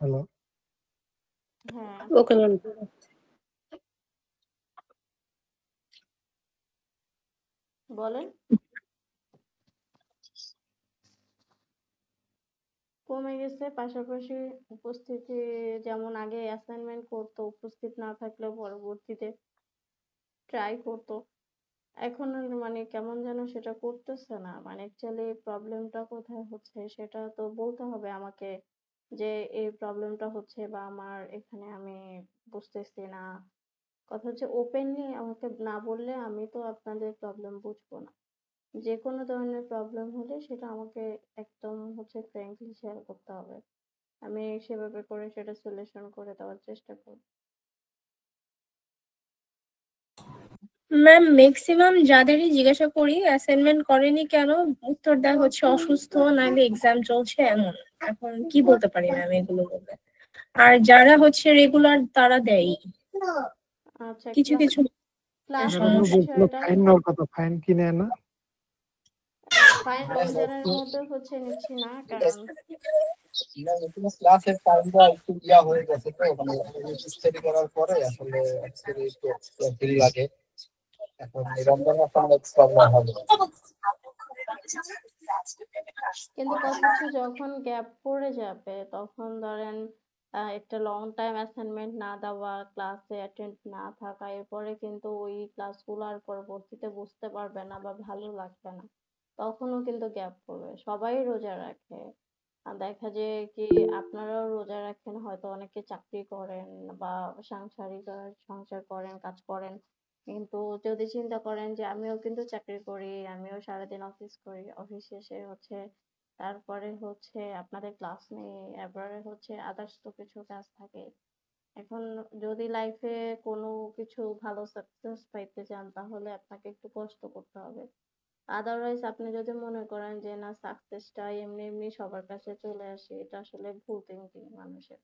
Hello. হ্যাঁ okay ma'am. বলেন। কমে গেছে, পাশাপাশি উপস্থিতি যেমন আগে অ্যাসাইনমেন্ট করতো, উপস্থিত না থাকলেও পরবর্তীতে ট্রাই করতো, এখন মানে কেমন যেন সেটা করতেছে না। মানে অ্যাকচুয়ালি প্রবলেমটা কোথায় হচ্ছে সেটা তো বলতে হবে আমাকে, যে এই প্রবলেমটা হচ্ছে বা আমার এখানে আমি বুঝতেছি না। কথা হচ্ছে ওপেনলি আমাকে না বললে আমি তো আপনাদের প্রবলেম বুঝবো না। যে কোনো ধরনের প্রবলেম হলে সেটা আমাকে একদম হচ্ছে ফ্র্যাঙ্কলি শেয়ার করতে হবে, আমি সেভাবে করে সেটা সলিউশন করে দেওয়ার চেষ্টা করব। ম্যাম ম্যাক্সিমাম যাদেরই জিজ্ঞাসা করি অ্যাসাইনমেন্ট করেনি কেন, উত্তর দেওয়া হচ্ছে অসুস্থ, নাহলে এক্সাম চলছে, এমন। এখন কি বলতে পারি ম্যাম এগুলো বলতে? আর যারা হচ্ছে রেগুলার তারা দেয় আচ্ছা, কিছু কিছু ক্লাস সমস্যা। বিষয়টা ফাইন নেওয়ার কথা, ফাইন কি নেয় না? ফাইন রমজানের মধ্যে হচ্ছে নিচ্ছি না, কারণ ক্লাসের টাইমটা একটু ইয়া হয়ে গেছে, তো মানে স্টাডি করার পরে আসলে অ্যাকচুয়ালি একটু ফ্রি লাগে। এখন এই রমজানের সময় প্রবলেম হবে। কিন্তু কথা হচ্ছে যখন গ্যাপ পড়ে যাবে তখন ধরেন একটা লং টাইম অ্যাসাইনমেন্ট না দেওয়া, ক্লাসে অ্যাটেন্ড না থাকা, এরপরে কিন্তু ওই ক্লাসগুলো আর পরবর্তীতে বুঝতে পারবে না বা ভালো লাগবে না, তখনও কিন্তু গ্যাপ পড়বে। সবাই রোজা রাখে, আর দেখা যায় কি আপনারাও রোজা রাখেন, হয়তো অনেকে চাকরি করেন বা সাংসারিক সংসার করেন, কাজ করেন। কিন্তু যদি চিন্তা করেন যে আমিও কিন্তু চাকরি করি, আমিও সারাদিন অফিস করি, অফিস শেষে হচ্ছে তারপরে হচ্ছে আপনাদের ক্লাস নেই, এরপরে হচ্ছে আদার্স তো কিছু কাজ থাকে। এখন যদি লাইফে কোনো কিছু ভালো সাকসেস পাইতে চান তাহলে আপনাকে একটু কষ্ট করতে হবে। আদারওয়াইজ আপনি যদি মনে করেন যে না সাকসেসটা এমনি এমনি সবার কাছে চলে আসে, এটা আসলে ভুল থিঙ্কিং মানুষের।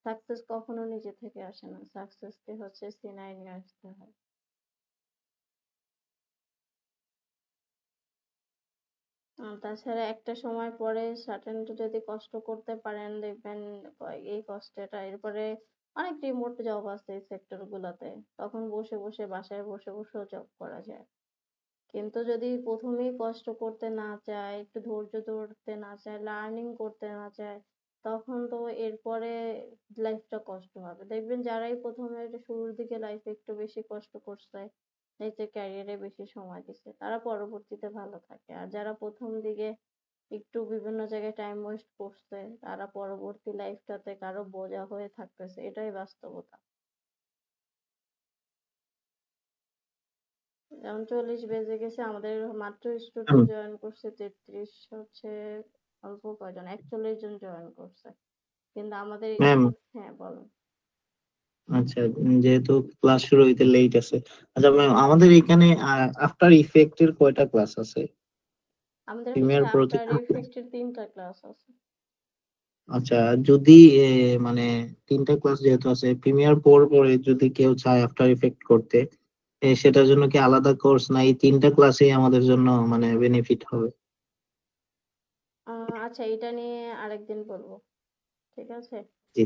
সাকসেস কখনো নিজে থেকে আসে না, সাকসেসকে হচ্ছে সিনায় নিয়ে আসতে হয়। তাছাড়া একটা সময় পরে সার্টেন যদি কষ্ট করতে পারেন দেখবেন এই কষ্টটা এরপরে অনেক রিমোট জব আছে এই সেক্টর গুলাতে, তখন বসে বসে বাসায় বসে বসেও জব করা যায়। কিন্তু যদি প্রথমেই কষ্ট করতে না চায়, একটু ধৈর্য ধরতে না চায়, লার্নিং করতে না চায়, তখন তো এরপরে লাইফটা কষ্ট হবে। দেখবেন যারাই প্রথমে শুরুর দিকে লাইফে একটু বেশি কষ্ট করছে, নিজের ক্যারিয়ারে বেশি সময় দিচ্ছে, তারা পরবর্তীতে ভালো থাকে। আর যারা প্রথম দিকে একটু বিভিন্ন জায়গায় টাইম ওয়েস্ট করছে, তারা পরবর্তী লাইফটাতে কারো বোঝা হয়ে থাকতেছে, এটাই বাস্তবতা। যেমন 40 বেজে গেছে, আমাদের মাত্র স্টুডেন্ট জয়েন করছে 33, হচ্ছে অল্প কয়জন, 41 জন জয়েন করছে। কিন্তু আমাদের ম্যাম হ্যাঁ বলুন। আচ্ছা, যেহেতু ক্লাস শুরু হইতে লেট আছে, আচ্ছা ম্যাম আমাদের এখানে আফটার ইফেক্টের কয়টা ক্লাস আছে? আমাদের হচ্ছে প্রিমিয়ার প্রো আফটার ইফেক্টের 3টা ক্লাস আছে। আচ্ছা, যদি মানে 3টা ক্লাস যেহেতু আছে, প্রিমিয়ার পরে যদি কেউ চায় আফটার ইফেক্ট করতে, সেটার জন্য কি আলাদা কোর্স, না এই 3টা ক্লাসেই আমাদের জন্য মানে বেনিফিট হবে? আচ্ছা, এটা নিয়ে আরেকদিন বলবো, ঠিক আছে? জি,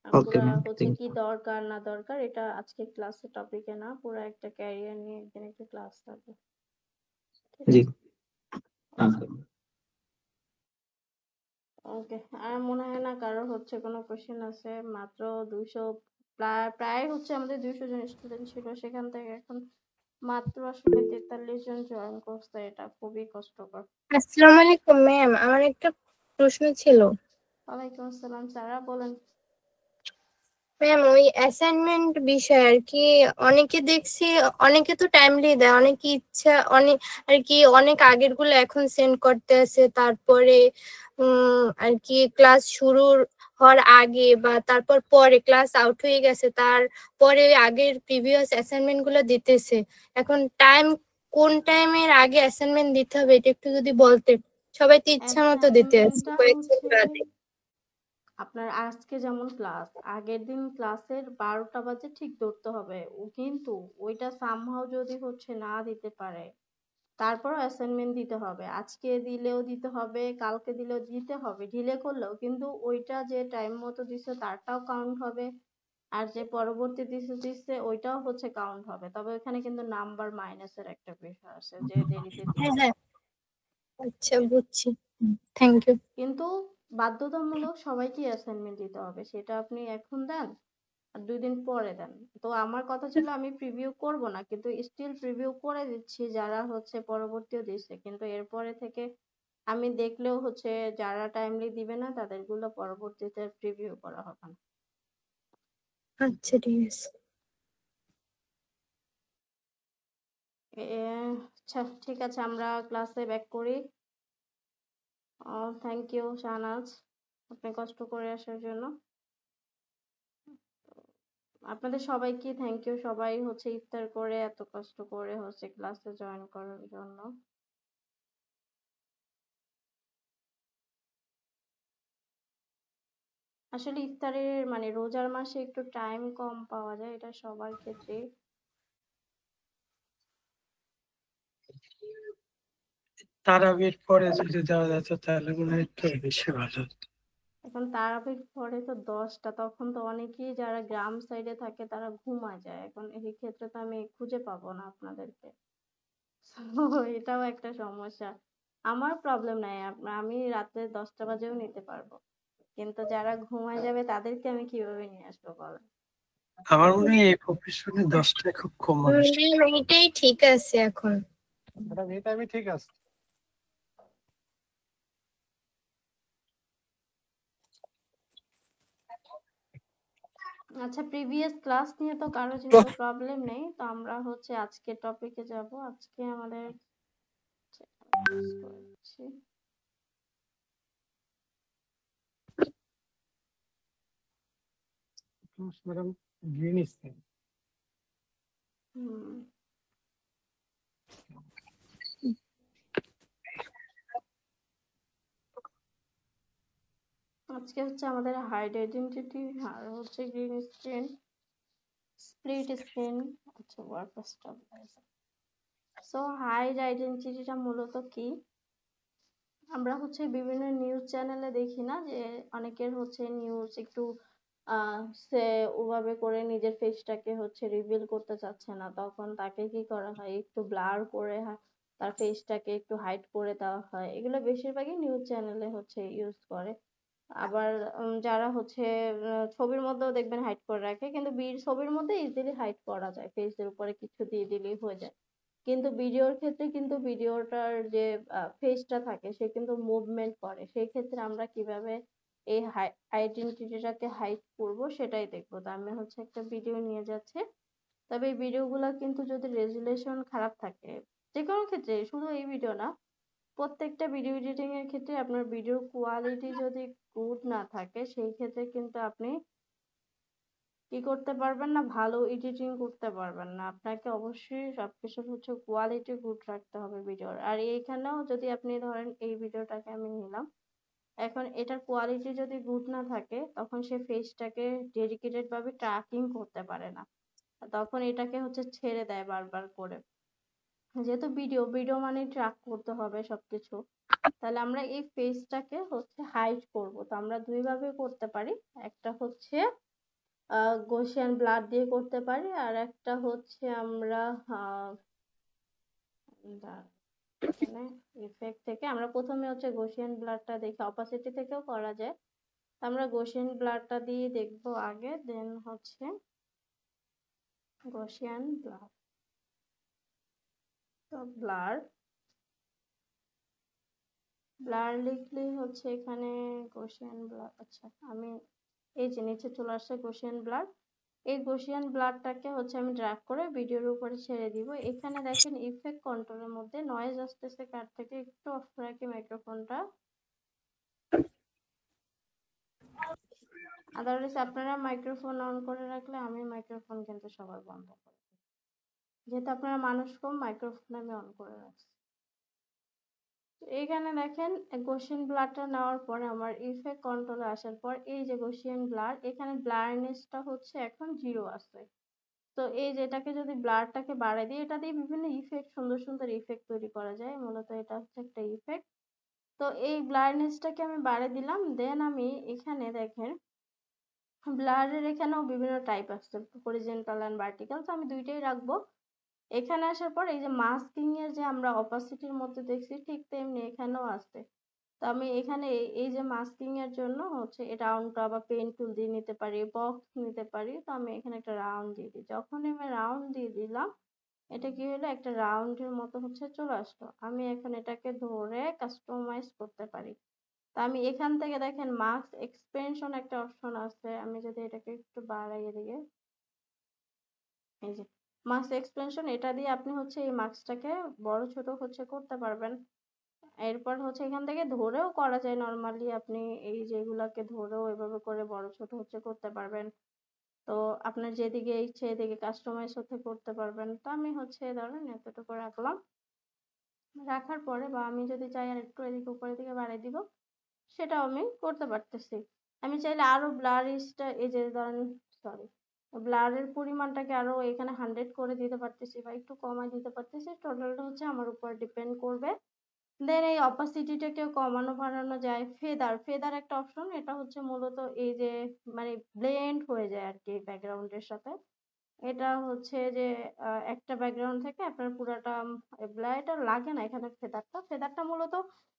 ওকে পুরা ম্যাম, হচ্ছে থ্যাংক কি দরকার না দরকার এটা আজকে ক্লাসের টপিকে না, পুরো একটা ক্যারিয়ার নিয়ে একদিন একটা ক্লাস থাকবে, ঠিক জি। আছে? আচ্ছা ওকে, আর মনে হয় না কারোর হচ্ছে কোনো কোশ্চেন আছে। মাত্র 200, প্রায় প্রায় হচ্ছে আমাদের 200 জন স্টুডেন্ট ছিল, সেখান থেকে এখন মাত্র আসলে 43 জন জয়েন করছে, এটা খুবই কষ্টকর। আসসালামু আলাইকুম ম্যাম, আমার একটা প্রশ্ন ছিল। ওয়ালাইকুম আসসালাম, সারা বলেন। ম্যাম ওই অ্যাসাইনমেন্ট বিষয় আর কি, অনেকে দেখছি অনেকে তো টাইমলি দেয়, অনেকে ইচ্ছা অনেক আর কি অনেক আগের গুলো এখন সেন্ড করতে আছে, তারপরে আর কি ক্লাস শুরুর হওয়ার আগে বা তারপর পরে ক্লাস আউট হয়ে গেছে তারপরে আগের প্রিভিয়াস অ্যাসাইনমেন্ট গুলো দিতেছে। এখন কোন টাইমের আগে অ্যাসাইনমেন্ট দিতে হবে এটা একটু যদি বলতেন। সবাই তো ইচ্ছা মতো দিতে আছে অ্যাসাইনমেন্টটা কয়েকদিন হচ্ছে বাদে। আপনার আজকে যেমন ক্লাস, আগের দিন ক্লাসের 12টা বাজে ঠিক ধরতে হবে, ও কিন্তু ওইটা সামহাও যদি হচ্ছে না দিতে পারে তারপরও অ্যাসাইনমেন্ট দিতে হবে, আজকে দিলেও দিতে হবে, কালকে দিলেও দিতে হবে, ডিলে করলেও কিন্তু ওইটা যে টাইম মতো দিছে তারটাও কাউন্ট হবে, আর যে পরবর্তী দিছে ওইটাও হচ্ছে কাউন্ট হবে। তবে ওখানে কিন্তু নাম্বার মাইনাসের একটা বিষয় আছে যে দেরিতে হ্যাঁ দিছে। হ্যাঁ আচ্ছা বুঝছি, থ্যাংক ইউ। কিন্তু বাধ্যতামূলক সবাইকে অ্যাসাইনমেন্ট দিতে হবে, সেটা আপনি এখন দেন আর 2 দিন পরে দেন। তো আমার কথা ছিল আমি প্রিভিউ করব না, কিন্তু স্টিল প্রিভিউ করে দিচ্ছি যারা হচ্ছে পরবর্তীও দিচ্ছে, কিন্তু এরপরে থেকে আমি দেখলেও হচ্ছে যারা টাইমলি দিবে না তাদেরগুলো পরবর্তীতে প্রিভিউ করা হবে না। আচ্ছা ঠিক আছে। আচ্ছা ঠিক আছে, আমরা ক্লাসে ব্যাক করি। থ্যাংক ইউ শাহনাজ, আপনি কষ্ট করে আসার জন্য। আপনাদের সবাইকে থ্যাংক ইউ, সবাই হচ্ছে ইফতার করে এত কষ্ট করে হচ্ছে ক্লাসে জয়েন করার জন্য। আসলে ইফতারের মানে রোজার মাসে একটু টাইম কম পাওয়া যায়, এটা সবার ক্ষেত্রে। তারাবির পরে যদি দেওয়া যেত তাহলে মনে হয় একটু বেশি ভালো হতো। এখন তারাবির পরে তো 10টা, তখন তো অনেকেই যারা গ্রাম সাইডে থাকে তারা ঘুমায় যায়, এখন এই ক্ষেত্রে তো আমি খুঁজে পাবো না আপনাদেরকে। So, এটাও একটা সমস্যা। আমার প্রবলেম নাই, আমি রাতে 10টা বাজেও নিতে পারবো, কিন্তু যারা ঘুমায় যাবে তাদেরকে আমি কিভাবে নিয়ে আসবো বলেন? আমার মনে হয় এই প্রফেশনে 10টা খুব কম মানুষ। এটাই ঠিক আছে এখন। ম্যাডাম এই টাইমে ঠিক আছে। আচ্ছা, প্রিভিয়াস ক্লাস নিয়ে তো কারো যেহেতু প্রবলেম নেই, তো আমরা হচ্ছে আজকের টপিকে যাব। আজকে আমাদের ম্যাডাম গ্রিন স্ক্রিন। হুম, আজকে হচ্ছে আমাদের হাইড আইডেন্টিটি আর হচ্ছে গ্রিন স্ক্রিন, স্প্লিট স্ক্রিন, আচ্ছা ওয়ার্ক স্টেবিলাইজার। সো হাইড আইডেন্টিটিটা মূলত কি? আমরা হচ্ছে বিভিন্ন নিউজ চ্যানেলে দেখি না যে অনেকের হচ্ছে নিউজ একটু সে ওভাবে করে নিজের ফেসটাকে হচ্ছে রিভিল করতে চাচ্ছে না, তখন তাকে কি করা হয়, একটু ব্লার করে তার ফেসটাকে একটু হাইড করে দেওয়া হয়। এগুলো বেশিরভাগই নিউজ চ্যানেলে হচ্ছে ইউজ করে। আবার যারা হচ্ছে ছবির মধ্যেও দেখবেন হাইড করে রাখে, কিন্তু ছবির মধ্যে ইজিলি হাইড করা যায়, ফেসের উপরে কিছু দিয়ে দিলেই হয়ে যায়। কিন্তু ভিডিওর ক্ষেত্রে কিন্তু ভিডিওটার যে ফেসটা থাকে সে কিন্তু মুভমেন্ট করে, সেই ক্ষেত্রে আমরা কিভাবে এই আইডেন্টিটিটাকে হাইড করব সেটাই দেখবো। তো আমি হচ্ছে একটা ভিডিও নিয়ে যাচ্ছি, তবে এই ভিডিওগুলো কিন্তু যদি রেজুলেশন খারাপ থাকে, যে কোনো ক্ষেত্রে, শুধু এই ভিডিও না, প্রত্যেকটা ভিডিও এডিটিং এর ক্ষেত্রে আপনার ভিডিও কোয়ালিটি যদি গুড না থাকে সেই ক্ষেত্রে কিন্তু আপনি কি করতে পারবেন না, ভালো এডিটিং করতে পারবেন না। আপনাকে অবশ্যই সবকিছুর হচ্ছে কোয়ালিটি গুড রাখতে হবে ভিডিওর। আর এইখানেও যদি আপনি ধরেন এই ভিডিওটাকে আমি নিলাম, এখন এটার কোয়ালিটি যদি গুড না থাকে তখন সে ফেসটাকে ডেডিকেটেড ভাবে ট্র্যাকিং করতে পারে না, তখন এটাকে হচ্ছে ছেড়ে দেয় বারবার করে। যেহেতু ভিডিও ভিডিও মানে ট্র্যাক করতে হবে সবকিছু, তাহলে আমরা এই ফেসটাকে হচ্ছে হাইড করব। তো আমরা দুই ভাবে করতে পারি, একটা হচ্ছে গসিয়ান ব্লাড দিয়ে করতে পারি, আর একটা হচ্ছে আমরা এখানে ইফেক্ট থেকে আমরা প্রথমে হচ্ছে গসিয়ান ব্লাডটা দেখি, অপাসিটি থেকেও করা যায়। তো আমরা গসিয়ান ব্লাডটা দিয়ে দেখবো আগে, দেন হচ্ছে গসিয়ান ব্লাড। তো ব্লার লিখলেই হচ্ছে এখানে গসিয়ান ব্লাড, আচ্ছা আমি এই যে নিচে চলে আসছে গসিয়ান ব্লাড। এই গসিয়ান ব্লাডটাকে হচ্ছে আমি ড্র্যাগ করে ভিডিওর উপরে ছেড়ে দিব। এখানে দেখেন ইফেক্ট কন্ট্রোলের মধ্যে নয়েজ আসতেছে কার থেকে, একটু অফ রাখি মাইক্রোফোনটা। আদারওয়াইজ আপনারা মাইক্রোফোন অন করে রাখলে আমি মাইক্রোফোন কিন্তু সবার বন্ধ করে দিই। যেহেতু আপনারা মানুষ কম, মাইক্রোফোন আমি অন করে রাখছি। এইখানে দেখেন গসিয়ান ব্লারটা নেওয়ার পরে আমার ইফেক্ট কন্ট্রোলে আসার পর এই যে গসিয়ান ব্লার, এখানে ব্লারনেসটা হচ্ছে এখন 0 আছে। তো এই যেটাকে যদি ব্লারটাকে বাড়ায় দিই, এটা দিয়ে বিভিন্ন ইফেক্ট, সুন্দর সুন্দর ইফেক্ট তৈরি করা যায়। মূলত এটা হচ্ছে একটা ইফেক্ট। তো এই ব্লারনেসটাকে আমি বাড়িয়ে দিলাম। দেন আমি এখানে দেখেন ব্লারের এখানেও বিভিন্ন টাইপ আছে, হরিজন্টাল এন্ড ভার্টিক্যাল। তো আমি দুইটাই রাখবো। এখানে আসার পর এই যে মাস্কিং এর যে আমরা অপাসিটির মধ্যে দেখছি, ঠিক তেমনি এখানেও আছে। তো আমি এখানে এই যে মাস্কিং এর জন্য হচ্ছে এই রাউন্ডটা বা পেন টুল দিয়ে নিতে পারি, বক্স নিতে পারি। তো আমি এখানে একটা রাউন্ড দিয়ে দিই। যখনই আমি রাউন্ড দিয়ে দিলাম, এটা কি হলো, একটা রাউন্ডের মতো হচ্ছে চলে আসলো। আমি এখন এটাকে ধরে কাস্টমাইজ করতে পারি। তো আমি এখান থেকে দেখেন মাস্ক এক্সপেনশন একটা অপশন আছে। আমি যদি এটাকে একটু বাড়াইয়ে দিই, এই যে মাস্ক এক্সপেনশন, এটা দিয়ে আপনি হচ্ছে এই মাস্কটাকে বড় ছোট হচ্ছে করতে পারবেন। এরপর হচ্ছে এখান থেকে ধরেও করা যায় নরমালি। আপনি এই যেগুলাকে ধরেও এভাবে করে বড় ছোট হচ্ছে করতে পারবেন। তো আপনার যেদিকে ইচ্ছে এদিকে কাস্টমাইজ হচ্ছে করতে পারবেন। তো আমি হচ্ছে ধরেন এতটুকু রাখলাম। রাখার পরে বা আমি যদি চাই আর একটু এদিকে উপরের দিকে বাড়িয়ে দিব, সেটাও আমি করতে পারতেছি। আমি চাইলে আরো ব্লারিশটা এই যে ধরেন, সরি, ব্লারের পরিমাণটাকে আরো এখানে 100 করে দিতে পারতেছি বা একটু কমায় দিতে পারতেছি। টোটালটা হচ্ছে আমার উপর ডিপেন্ড করবে। দেন এই অপাসিটিটাকেও কমানো বাড়ানো যায়। ফেদার, ফেদার একটা অপশন। এটা হচ্ছে মূলত এই যে মানে ব্লেন্ড হয়ে যায় আর কি ব্যাকগ্রাউন্ডের সাথে। এটা হচ্ছে যে একটা ব্যাকগ্রাউন্ড থেকে আপনার পুরাটা ব্লারটা লাগে না এখানে। ফেদারটা, ফেদারটা মূলত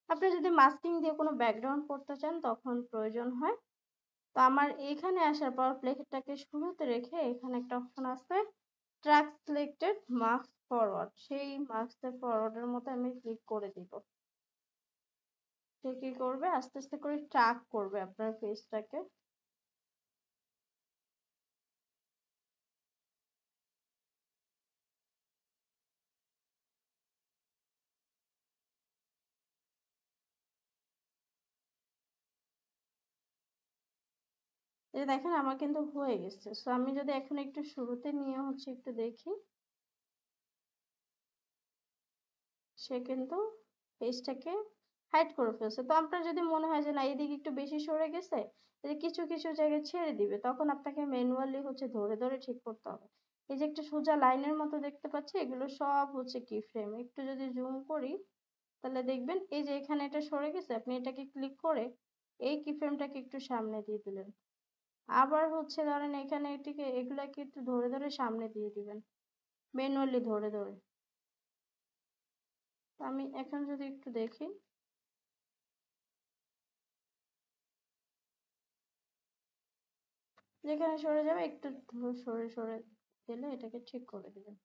আপনি যদি মাস্কিং দিয়ে কোনো ব্যাকগ্রাউন্ড করতে চান তখন প্রয়োজন হয়। তো আমার এখানে আসার পর প্লেটাকে শুরুতে রেখে এখানে একটা অপশন আছে ট্র্যাক সিলেক্টেড মাস্ক ফরওয়ার্ড। সেই মাস্কের ফরওয়ার্ডের মতো আমি ক্লিক করে দিব। সে কি করবে, আস্তে আস্তে করে ট্র্যাক করবে আপনার ফেসটাকে। এই দেখেন আমার কিন্তু হয়ে গেছে। সো আমি যদি এখন একটু শুরুতে নিয়ে হচ্ছে একটু দেখি, সে কিন্তু ফেসটাকে হাইড করে ফেলছে। তো আপনার যদি মনে হয় যে না এদিকে একটু বেশি সরে গেছে, তাহলে কিছু কিছু জায়গায় ছেড়ে দিবে। তখন আপনাকে ম্যানুয়ালি হচ্ছে ধরে ধরে ঠিক করতে হবে। এই যে একটা সোজা লাইনের মতো দেখতে পাচ্ছি, এগুলো সব হচ্ছে কি ফ্রেম। একটু যদি জুম করি তাহলে দেখবেন এই যে এখানে এটা সরে গেছে, আপনি এটাকে ক্লিক করে এই কি ফ্রেমটাকে একটু সামনে দিয়ে দিলেন। আবার হচ্ছে ধরেন এখানে এটিকে এগুলাকে একটু ধরে ধরে সামনে দিয়ে দিবেন, ম্যানুয়ালি ধরে ধরে। তো আমি এখন যদি একটু দেখি, যেখানে সরে যাবে একটু সরে সরে দিলে এটাকে ঠিক করে দিবেন।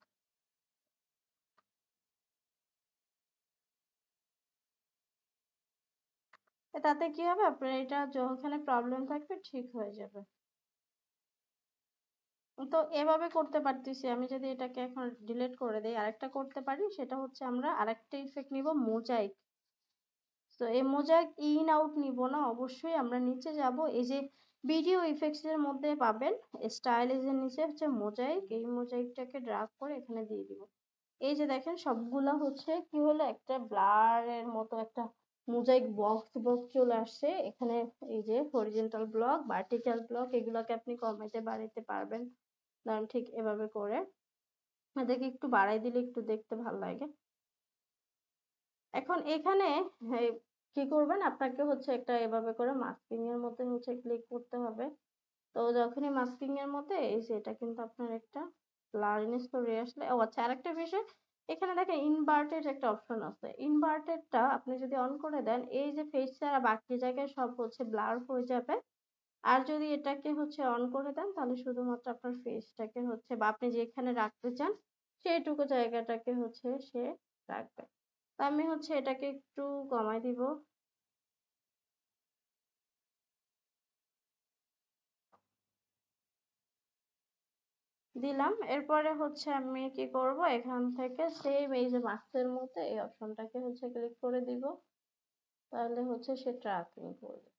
তাতে কি হবে, আপনার এটা যেখানে প্রবলেম থাকবে ঠিক হয়ে যাবে। তো এভাবে করতে পারতেছি। আমি যদি এটাকে এখন ডিলিট করে দেই, আরেকটা করতে পারি। সেটা হচ্ছে আমরা আরেকটা ইফেক্ট নিব, মোজাইক। তো এই মোজাইক ইন আউট নিব না, অবশ্যই আমরা নিচে যাব। এই যে ভিডিও ইফেক্টস এর মধ্যে পাবেন স্টাইলিশ এর নিচে হচ্ছে মোজাইক। এই মোজাইকটাকে ড্রাগ করে এখানে দিয়ে দিব। এই যে দেখেন সবগুলা হচ্ছে কি হলো, একটা ব্লার এর মতো একটা মোজাইক বক্স বক্স চলে আসছে এখানে। এই যে হরিজন্টাল ব্লক, ভার্টিক্যাল ব্লক, এগুলাকে আপনি কমাইতে বাড়াইতে পারবেন। ধরেন ঠিক এভাবে করে এটাকে একটু বাড়াই দিলে একটু দেখতে ভালো লাগে। এখন এখানে কি করবেন, আপনাকে হচ্ছে একটা এভাবে করে মাস্কিং এর মধ্যে হচ্ছে ক্লিক করতে হবে। তো যখনই মাস্কিং এর মধ্যে এই যে এটা কিন্তু আপনার একটা ব্লারিনেস করে আসলে। ও আচ্ছা, আরেকটা বিষয়, এখানে দেখেন ইনভার্টেড একটা অপশন আছে। ইনভার্টেডটা আপনি যদি অন করে দেন, এই যে ফেস ছাড়া বাকি জায়গায় সব হচ্ছে ব্লার হয়ে যাবে। আর যদি এটাকে হচ্ছে অন করে দেন, তাহলে শুধুমাত্র আপনার ফেসটাকে হচ্ছে বা আপনি যেখানে রাখতে চান সেইটুকু জায়গাটাকে হচ্ছে সে রাখবে। তো আমি হচ্ছে এটাকে একটু কমাই দিব। দিলাম। এরপরে হচ্ছে আমি কি করব, এখান থেকে সেম এই যে মাস্কের মধ্যে এই অপশনটাকে হচ্ছে ক্লিক করে দিব। তাহলে হচ্ছে সে ট্র্যাকিং করবে।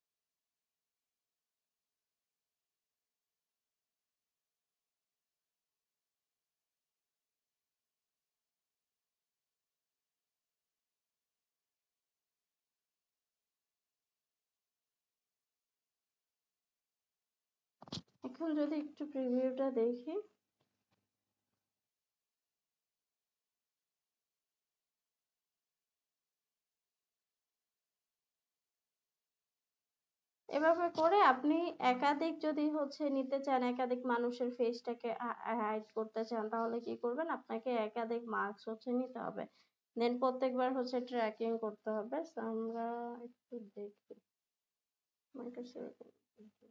এখন যদি একটু প্রিভিউটা দেখি, এভাবে করে আপনি একাধিক যদি হচ্ছে নিতে চান, একাধিক মানুষের ফেসটাকে হাইড করতে চান, তাহলে কি করবেন, আপনাকে একাধিক মার্কস হচ্ছে নিতে হবে, দেন প্রত্যেকবার হচ্ছে ট্র্যাকিং করতে হবে। So, আমরা একটু দেখি আমার কাছে এরকম থাকে।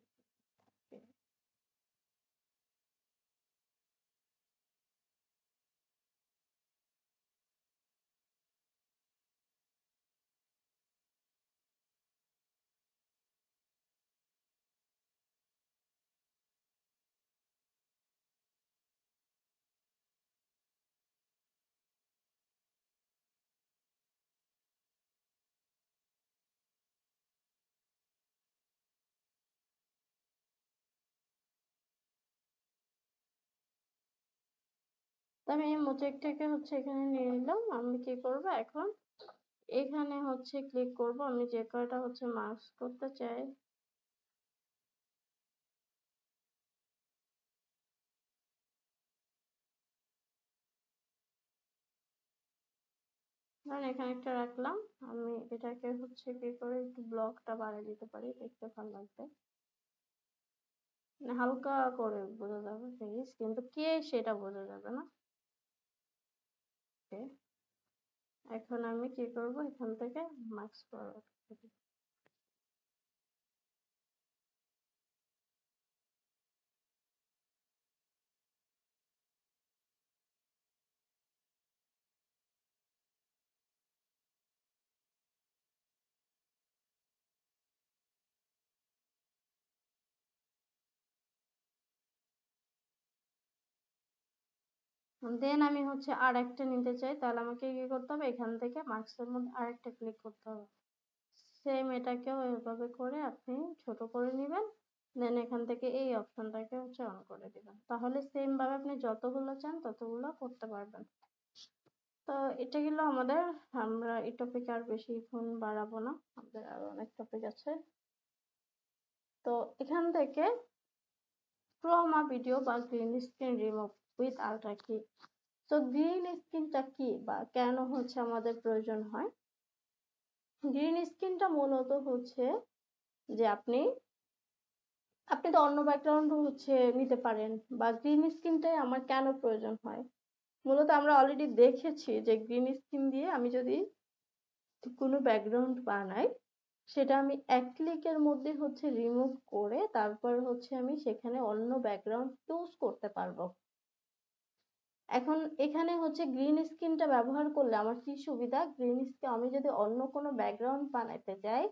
তো আমি এই মোজাইকটাকে হচ্ছে এখানে নিয়ে নিলাম। আমি কি করব এখন, এখানে হচ্ছে ক্লিক করব, আমি যে কয়টা হচ্ছে মার্কস করতে চাই। ধরেন এখানে একটা রাখলাম, আমি এটাকে হচ্ছে কি করে একটু ব্লকটা বাড়িয়ে দিতে পারি, দেখতে ভালো লাগবে, মানে হালকা করে বোঝা যাবে ফেস, কিন্তু কে সেটা বোঝা যাবে না। ওকে, এখন আমি কি করব, এখান থেকে মার্কস ফরওয়ার্ড করব। দেন আমি হচ্ছে আর একটা নিতে চাই, তাহলে আমাকে কি করতে হবে, এখান থেকে মার্কসের মধ্যে আরেকটা ক্লিক করতে হবে। সেম এটাকেও এভাবে করে আপনি ছোট করে নেবেন, দেন এখান থেকে এই অপশনটাকে হচ্ছে অন করে দিবেন, তাহলে সেম ভাবে আপনি যতগুলো চান ততগুলো করতে পারবেন। তো এটা গেল আমাদের, আমরা এই টপিকে আর বেশিক্ষণ বাড়াবো না, আমাদের আরো অনেক টপিক আছে। তো এখান থেকে ক্রোমা ভিডিও বা green screen remove with ultra কি। তো গ্রিন স্ক্রিনটা কি বা কেন হচ্ছে আমাদের প্রয়োজন হয়। গ্রিন স্ক্রিনটা মূলত হচ্ছে যে আপনি তো অন্য ব্যাকগ্রাউন্ড হচ্ছে নিতে পারেন, বা গ্রিন স্ক্রিনটাই আমার কেন প্রয়োজন হয়, মূলত আমরা অলরেডি দেখেছি যে গ্রিন স্ক্রিন দিয়ে আমি যদি কোনো ব্যাকগ্রাউন্ড বানাই, সেটা আমি এক ক্লিকের মধ্যে হচ্ছে রিমুভ করে তারপর হচ্ছে আমি সেখানে অন্য ব্যাকগ্রাউন্ড চুজ করতে পারবো। এখন এখানে হচ্ছে গ্রিন স্ক্রিনটা ব্যবহার করলে আমার কি সুবিধা, গ্রিন স্ক্রিন আমি যদি অন্য কোনো ব্যাকগ্রাউন্ড বানাইতে যাই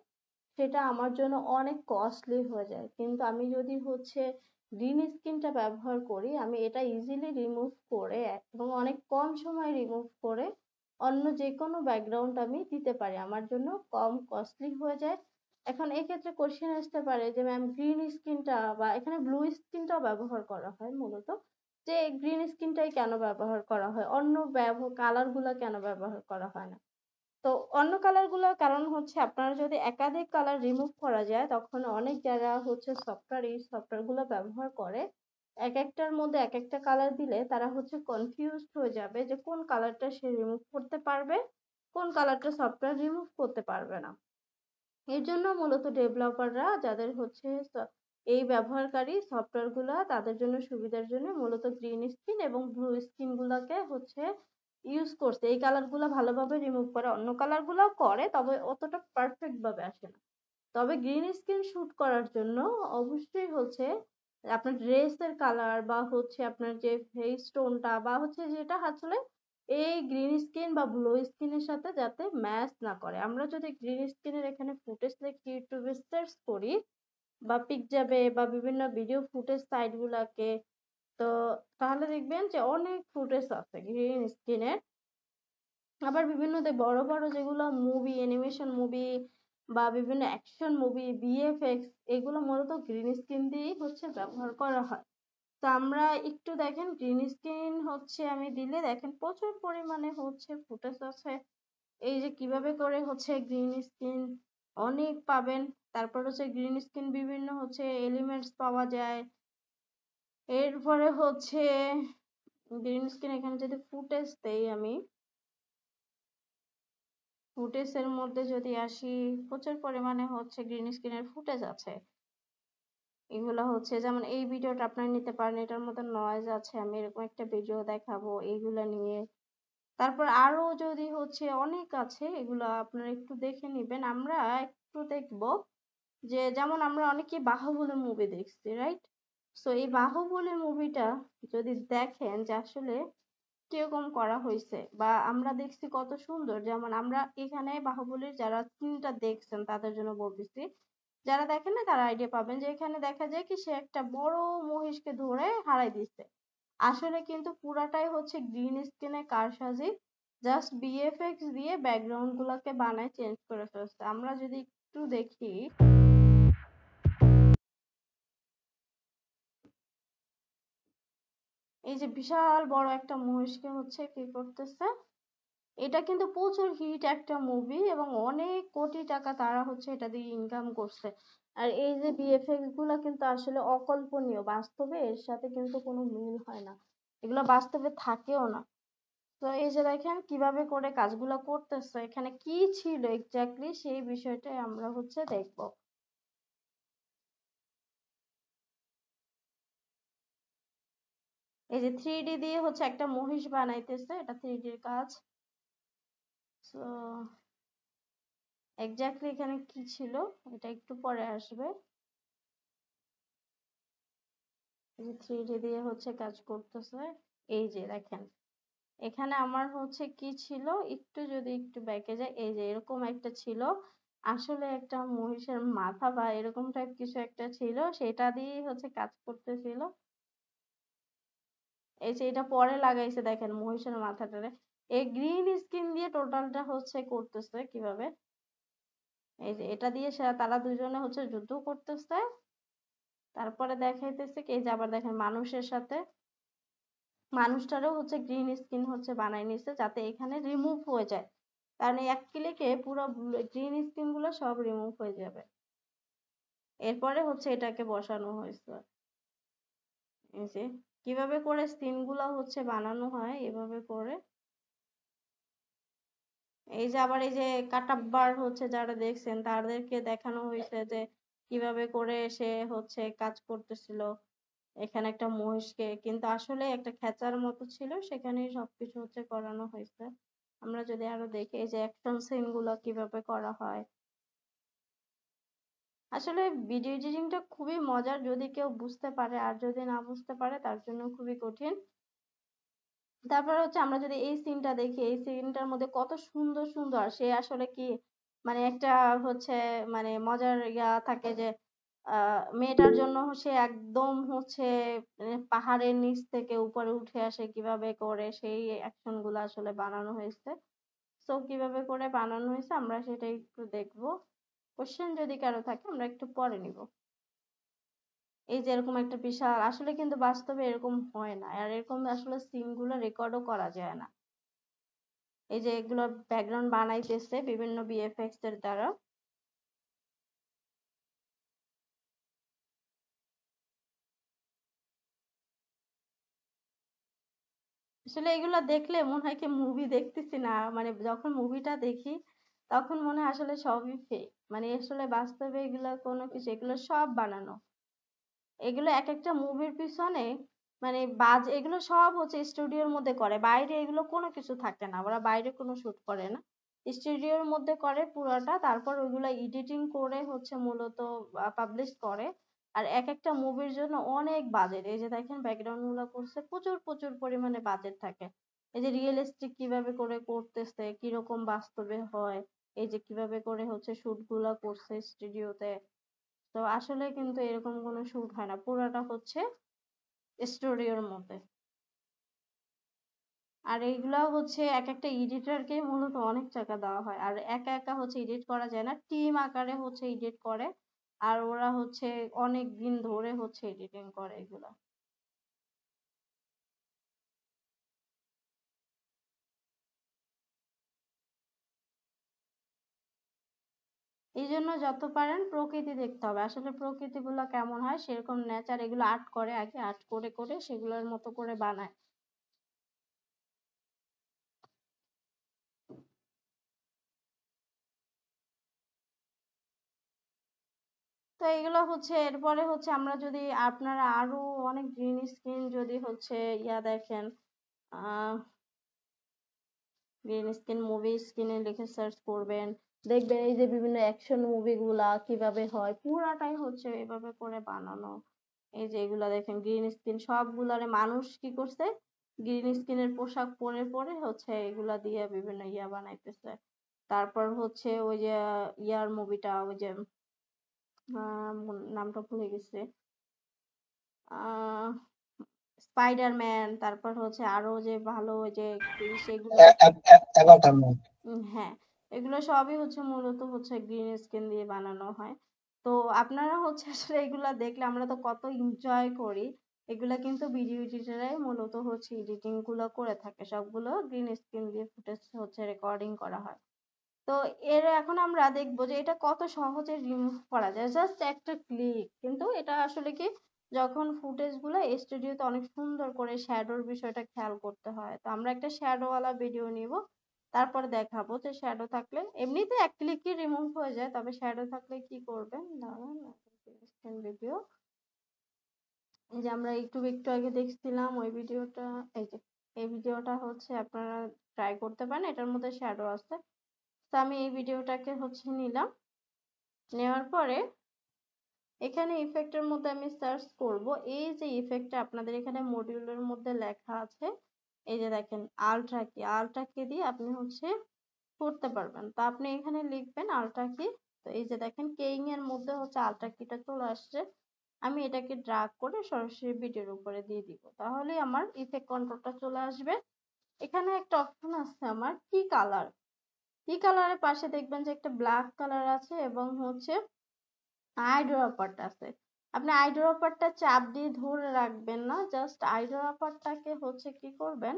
সেটা আমার জন্য অনেক কস্টলি হয়ে যায়, কিন্তু আমি যদি হচ্ছে গ্রিন স্ক্রিনটা ব্যবহার করি, আমি এটা ইজিলি রিমুভ করে এবং অনেক কম সময়ে রিমুভ করে অন্য যে কোনো ব্যাকগ্রাউন্ড আমি দিতে পারি, আমার জন্য কম কস্টলি হয়ে যায়। এখন এক্ষেত্রে কোশ্চেন আসতে পারে যে ম্যাম গ্রিন স্ক্রিনটা বা এখানে ব্লু স্ক্রিনটাও ব্যবহার করা হয় মূলত, যে গ্রিন স্ক্রিনটাই কেন ব্যবহার করা হয়, অন্য কালার গুলা কেন ব্যবহার করা হয় না। তো অন্য কালার গুলোর কারণ হচ্ছে আপনারা যদি একাধিক কালার রিমুভ করা যায়, তখন অনেক যারা হচ্ছে সফটওয়্যার এই সফটওয়্যার গুলো ব্যবহার করে, এক একটার মধ্যে এক একটা কালার দিলে তারা হচ্ছে কনফিউজড হয়ে যাবে যে কোন কালারটা সে রিমুভ করতে পারবে, কোন কালারটা সফটওয়্যার রিমুভ করতে পারবে না। এর জন্য মূলত ডেভেলপাররা যাদের হচ্ছে এই ব্যবহারকারী সফটওয়্যার গুলা, তাদের জন্য সুবিধার জন্য মূলত গ্রিন স্ক্রিন এবং ব্লু স্ক্রিন গুলাকে হচ্ছে ইউজ করছে, এই কালার গুলা ভালোভাবে রিমুভ করে, অন্য কালার গুলাও করে তবে অতটা পারফেক্ট ভাবে আসে না। তবে গ্রিন স্ক্রিন শুট করার জন্য অবশ্যই হচ্ছে আপনার ড্রেসের কালার বা হচ্ছে আপনার যে ফেস টোনটা বা হচ্ছে যেটা আসলে এই গ্রিন স্ক্রিন বা ব্লু স্ক্রিনের সাথে যাতে ম্যাচ না করে। আমরা যদি গ্রিন স্ক্রিনের এখানে ফুটেজ লিখে ইউটিউবে সার্চ করি বা পিকজাবে বা বিভিন্ন ভিডিও ফুটেজ সাইট গুলাকে, তো তাহলে দেখবেন যে অনেক ফুটেজ আছে গ্রিন স্ক্রিনের। আবার বিভিন্ন বড় বড় যেগুলো মুভি, অ্যানিমেশন মুভি বা বিভিন্ন অ্যাকশন মুভি, ভিএফএক্স, এগুলো মূলত গ্রিন স্ক্রিন দিয়েই হচ্ছে ব্যবহার করা হয়। তো আমরা একটু দেখেন গ্রিন স্ক্রিন হচ্ছে আমি দিলে দেখেন প্রচুর পরিমাণে হচ্ছে ফুটেজ আছে, এই যে কিভাবে করে হচ্ছে গ্রিন স্ক্রিন অনেক পাবেন। তারপর হচ্ছে গ্রিন স্ক্রিন বিভিন্ন হচ্ছে এলিমেন্টস পাওয়া যায়। এরপরে হচ্ছে গ্রিন স্ক্রিন এখানে যদি ফুটেজ দেই আমি, ফুটেজের মধ্যে যদি আসি, প্রচুর পরিমাণে হচ্ছে গ্রিন স্ক্রিনের ফুটেজ আছে। এগুলা হচ্ছে যেমন এই ভিডিওটা আপনারা নিতে পারেন, এটার মধ্যে নয়েজ আছে, আমি এরকম একটা ভিডিও দেখাবো এইগুলা নিয়ে। তারপর আরো যদি হচ্ছে অনেক আছে, এগুলা আপনারা একটু দেখে নিবেন। আমরা একটু দেখবো যে যেমন আমরা অনেকেই বাহুবলী মুভি দেখছি, রাইট? সো এই বাহুবলী মুভিটা যদি দেখেন যে আসলে কিরকম করা হয়েছে, বা আমরা দেখছি কত সুন্দর। যেমন আমরা এখানে বাহুবলীর যারা সিনটা দেখছেন তাদের জন্য বলতেছি, যারা দেখেন না তারা আইডিয়া পাবেন যে এখানে দেখা যায় কি সে একটা বড় মহিষকে ধরে হারাই দিচ্ছে। আসলে কিন্তু পুরাটাই হচ্ছে গ্রিন স্ক্রিনে কারসাজি, জাস্ট ভিএফএক্স দিয়ে ব্যাকগ্রাউন্ড গুলাকে বানায় চেঞ্জ করে ফেলছে। আমরা যদি একটু দেখি, এই যে বিশাল বড় একটা মহিষকে হচ্ছে কি করতেছে, এটা কিন্তু প্রচুর হিট একটা মুভি এবং অনেক কোটি টাকা তারা হচ্ছে এটা দিয়ে ইনকাম করছে। আর এই যে ভিএফএক্স গুলা কিন্তু আসলে অকল্পনীয়, বাস্তবে এর সাথে কিন্তু কোনো মিল হয় না, এগুলো বাস্তবে থাকেও না। তো এই যে দেখেন কিভাবে করে কাজগুলো করতেছে, এখানে কি ছিল এক্স্যাক্টলি সেই বিষয়টাই আমরা হচ্ছে দেখবো। এই যে 3D দিয়ে হচ্ছে একটা মহিষ বানাইতেছে, এটা 3D র কাজ। তো এক্স্যাক্টলি এখানে কি ছিল এটা একটু পরে আসবে। এই যে 3D দিয়ে হচ্ছে কাজ করতেছে। এই যে দেখেন এখানে আমার হচ্ছে কি ছিল, একটু যদি একটু ব্যাকে যায়, এই যে এরকম একটা ছিল, আসলে একটা মহিষের মাথা বা এরকম টাইপ কিছু একটা ছিল, সেটা দিয়েই হচ্ছে কাজ করতেছিল। এই যে এটা পরে লাগাইছে দেখেন মহিষের মাথাটারে, এই গ্রিন স্ক্রিন দিয়ে টোটালটা হচ্ছে করতেছে কিভাবে। এই যে এটা দিয়ে তারা দুজনে হচ্ছে যুদ্ধ করতেছে। তারপরে দেখাইতেছে কি এই যে আবার দেখেন মানুষের সাথে মানুষটারও হচ্ছে গ্রিন স্ক্রিন হচ্ছে বানাই নিছে যাতে এখানে রিমুভ হয়ে যায়, কারণ এই এক ক্লিকে পুরো গ্রিন স্ক্রিন গুলো সব রিমুভ হয়ে যাবে। এরপরে হচ্ছে এটাকে বসানো হয়েছে। এই যে কিভাবে করে স্ক্রিন গুলা হচ্ছে বানানো হয় এভাবে করে। এই যে আবার এই যে কাটাব্বার হচ্ছে যারা দেখছেন তাদেরকে দেখানো হয়েছে যে কিভাবে করে সে হচ্ছে কাজ করতেছিল এখানে একটা মহিষকে, কিন্তু আসলে একটা খেঁচার মতো ছিল, সেখানেই সবকিছু হচ্ছে করানো হয়েছে। আমরা যদি আরো দেখি এই যে অ্যাকশন সিন গুলো কিভাবে করা হয়, আসলে ভিডিও এডিটিংটা খুবই মজার যদি কেউ বুঝতে পারে, আর যদি না বুঝতে পারে তার জন্য খুবই কঠিন। তারপর হচ্ছে আমরা যদি এই সিনটা দেখি, এই সিনটার মধ্যে কত সুন্দর সুন্দর, সে আসলে কি মানে একটা হচ্ছে মানে মজার ইয়া থাকে যে মেয়েটার জন্য সে একদম হচ্ছে পাহাড়ের নিচ থেকে উপরে উঠে আসে কিভাবে করে, সেই অ্যাকশন গুলো আসলে বানানো হয়েছে। তো কিভাবে করে বানানো হয়েছে আমরা সেটা একটু দেখবো। কোশ্চেন যদি কারো থাকে আমরা একটু পরে নিব। এই যে এরকম একটা বিশাল, আসলে কিন্তু বাস্তবে এরকম হয় না, আর এরকম আসলে সিন গুলো রেকর্ডও করা যায় না। এই যে এগুলো ব্যাকগ্রাউন্ড বানাইতেছে বিভিন্ন ভিএফএক্স এর দ্বারা। আসলে এগুলা দেখলে মনে হয় কি মুভি দেখতেছি না, মানে যখন মুভিটা দেখি তখন মনে হয় আসলে সবই ফেক, মানে আসলে বাস্তবে এগুলা কোনো কিছু, এগুলো সব বানানো। এগুলো এক একটা মুভির পিছনে মানে এগুলো সব হচ্ছে স্টুডিওর মধ্যে করে, বাইরে এগুলো কোনো কিছু থাকে না, ওরা বাইরে কোনো শুট করে না, স্টুডিওর মধ্যে করে পুরোটা, তারপর ওইগুলা এডিটিং করে হচ্ছে মূলত পাবলিশ করে। আর এক একটা মুভির জন্য অনেক বাজেট, এই যে দেখেন ব্যাকগ্রাউন্ড গুলো করছে প্রচুর প্রচুর পরিমাণে বাজেট থাকে। এই যে রিয়েলিস্টিক কিভাবে করে করতেছে, কিরকম বাস্তবে হয়, এই যে কিভাবে করে হচ্ছে শুট গুলা করছে স্টুডিওতে। তো আসলে কিন্তু এরকম কোনো শুট হয় না, পুরাটা হচ্ছে স্টুডিওর মধ্যে। আর এইগুলা হচ্ছে এক একটা এডিটরকে মূলত অনেক টাকা দেওয়া হয়, আর একা একা হচ্ছে এডিট করা যায় না, টিম আকারে হচ্ছে এডিট করে, আর ওরা হচ্ছে অনেক দিন ধরে হচ্ছে এডিটিং করে এগুলা। এই জন্য যত পারেন প্রকৃতি দেখতে হবে, আসলে প্রকৃতি গুলা কেমন হয় সেরকম নেচার, এগুলো আর্ট করে আগে, আর্ট করে করে সেগুলোর মতো করে বানায়। তো এগুলো হচ্ছে এরপরে হচ্ছে আমরা যদি আপনারা আরো অনেক গ্রিন স্ক্রিন যদি হচ্ছে দেখেন গ্রিন স্ক্রিন মুভি স্ক্রিনে লিখে সার্চ করবেন, দেখবেন এই যে বিভিন্ন অ্যাকশন মুভিগুলা কিভাবে হয় পুরাটাই হচ্ছে এভাবে করে বানানো। এই যে এগুলা দেখেন গ্রিন স্ক্রিন সবগুলারে মানুষ কি করছে, গ্রিন স্ক্রিনের পোশাক পরে পরে হচ্ছে এগুলা দিয়ে বিভিন্ন বানাইতেছে। তারপর হচ্ছে ওই যে মুভিটা ওই যে নামটা ভুলে গেছি, স্পাইডারম্যান, তারপর হচ্ছে আরো যে ভালো ওই যে সেগুলো অ্যাভাটার মুভি। হ্যাঁ, এগুলো সবই হচ্ছে মূলত হচ্ছে গ্রিন স্ক্রিন দিয়ে বানানো হয়। তো আপনারা হচ্ছে আসলে এগুলা দেখলে আমরা তো কত এনজয় করি, এগুলা কিন্তু ভিডিও এডিটররাই মূলত হচ্ছে এডিটিং গুলো করে থাকে, সবগুলো গ্রিন স্ক্রিন দিয়ে ফুটেজ হচ্ছে রেকর্ডিং করা হয়। তো এখন আমরা দেখবো যে এটা কত সহজে রিমুভ করা যায়, জাস্ট একটা ক্লিক। কিন্তু এটা আসলে কি যখন ফুটেজ গুলো স্টুডিওতে অনেক সুন্দর করে শ্যাডোর বিষয়টা খেয়াল করতে হয়। তো আমরা একটা শ্যাডো ওয়ালা ভিডিও নিব, তারপর দেখাবো যে শ্যাডো থাকলে এমনিতে এক ক্লিকে রিমুভ হয়ে যায়, তবে শ্যাডো থাকলে কি করবেন দাঁড়ান ভিডিও। এই যে আমরা একটু আগে দেখছিলাম ওই ভিডিওটা, এই ভিডিওটা হচ্ছে আপনারা ট্রাই করতে পারেন, এটার মধ্যে শ্যাডো আছে। তো আমি এই ভিডিওটাকে হচ্ছে নিলাম, নেওয়ার পরে এখানে ইফেক্টের মধ্যে আমি সার্চ করব এই যে ইফেক্টটা আপনাদের এখানে মডিউলের মধ্যে লেখা আছে, এই যে দেখেন আল্ট্রা কি দিয়ে আপনি হচ্ছে করতে পারবেন। তো আপনি এখানে লিখবেন আল্ট্রা কি। তো এই যে দেখেন কেইং এর মধ্যে হচ্ছে আল্ট্রা কিটা চলে আসছে, আমি এটাকে ড্রাগ করে সরাসরি ভিডিওর উপরে দিয়ে দিব, তাহলে আমার ইফেক্ট কন্ট্রোলটা চলে আসবে। এখানে একটা অপশন আছে আমার কি কালারের পাশে দেখবেন যে একটা ব্ল্যাক কালার আছে এবং হচ্ছে আইড্রপারটা আছে। আপনি আইড্রপারটা চাপ দিয়ে ধরে রাখবেন না, জাস্ট আইড্রপারটাকে হচ্ছে কি করবেন,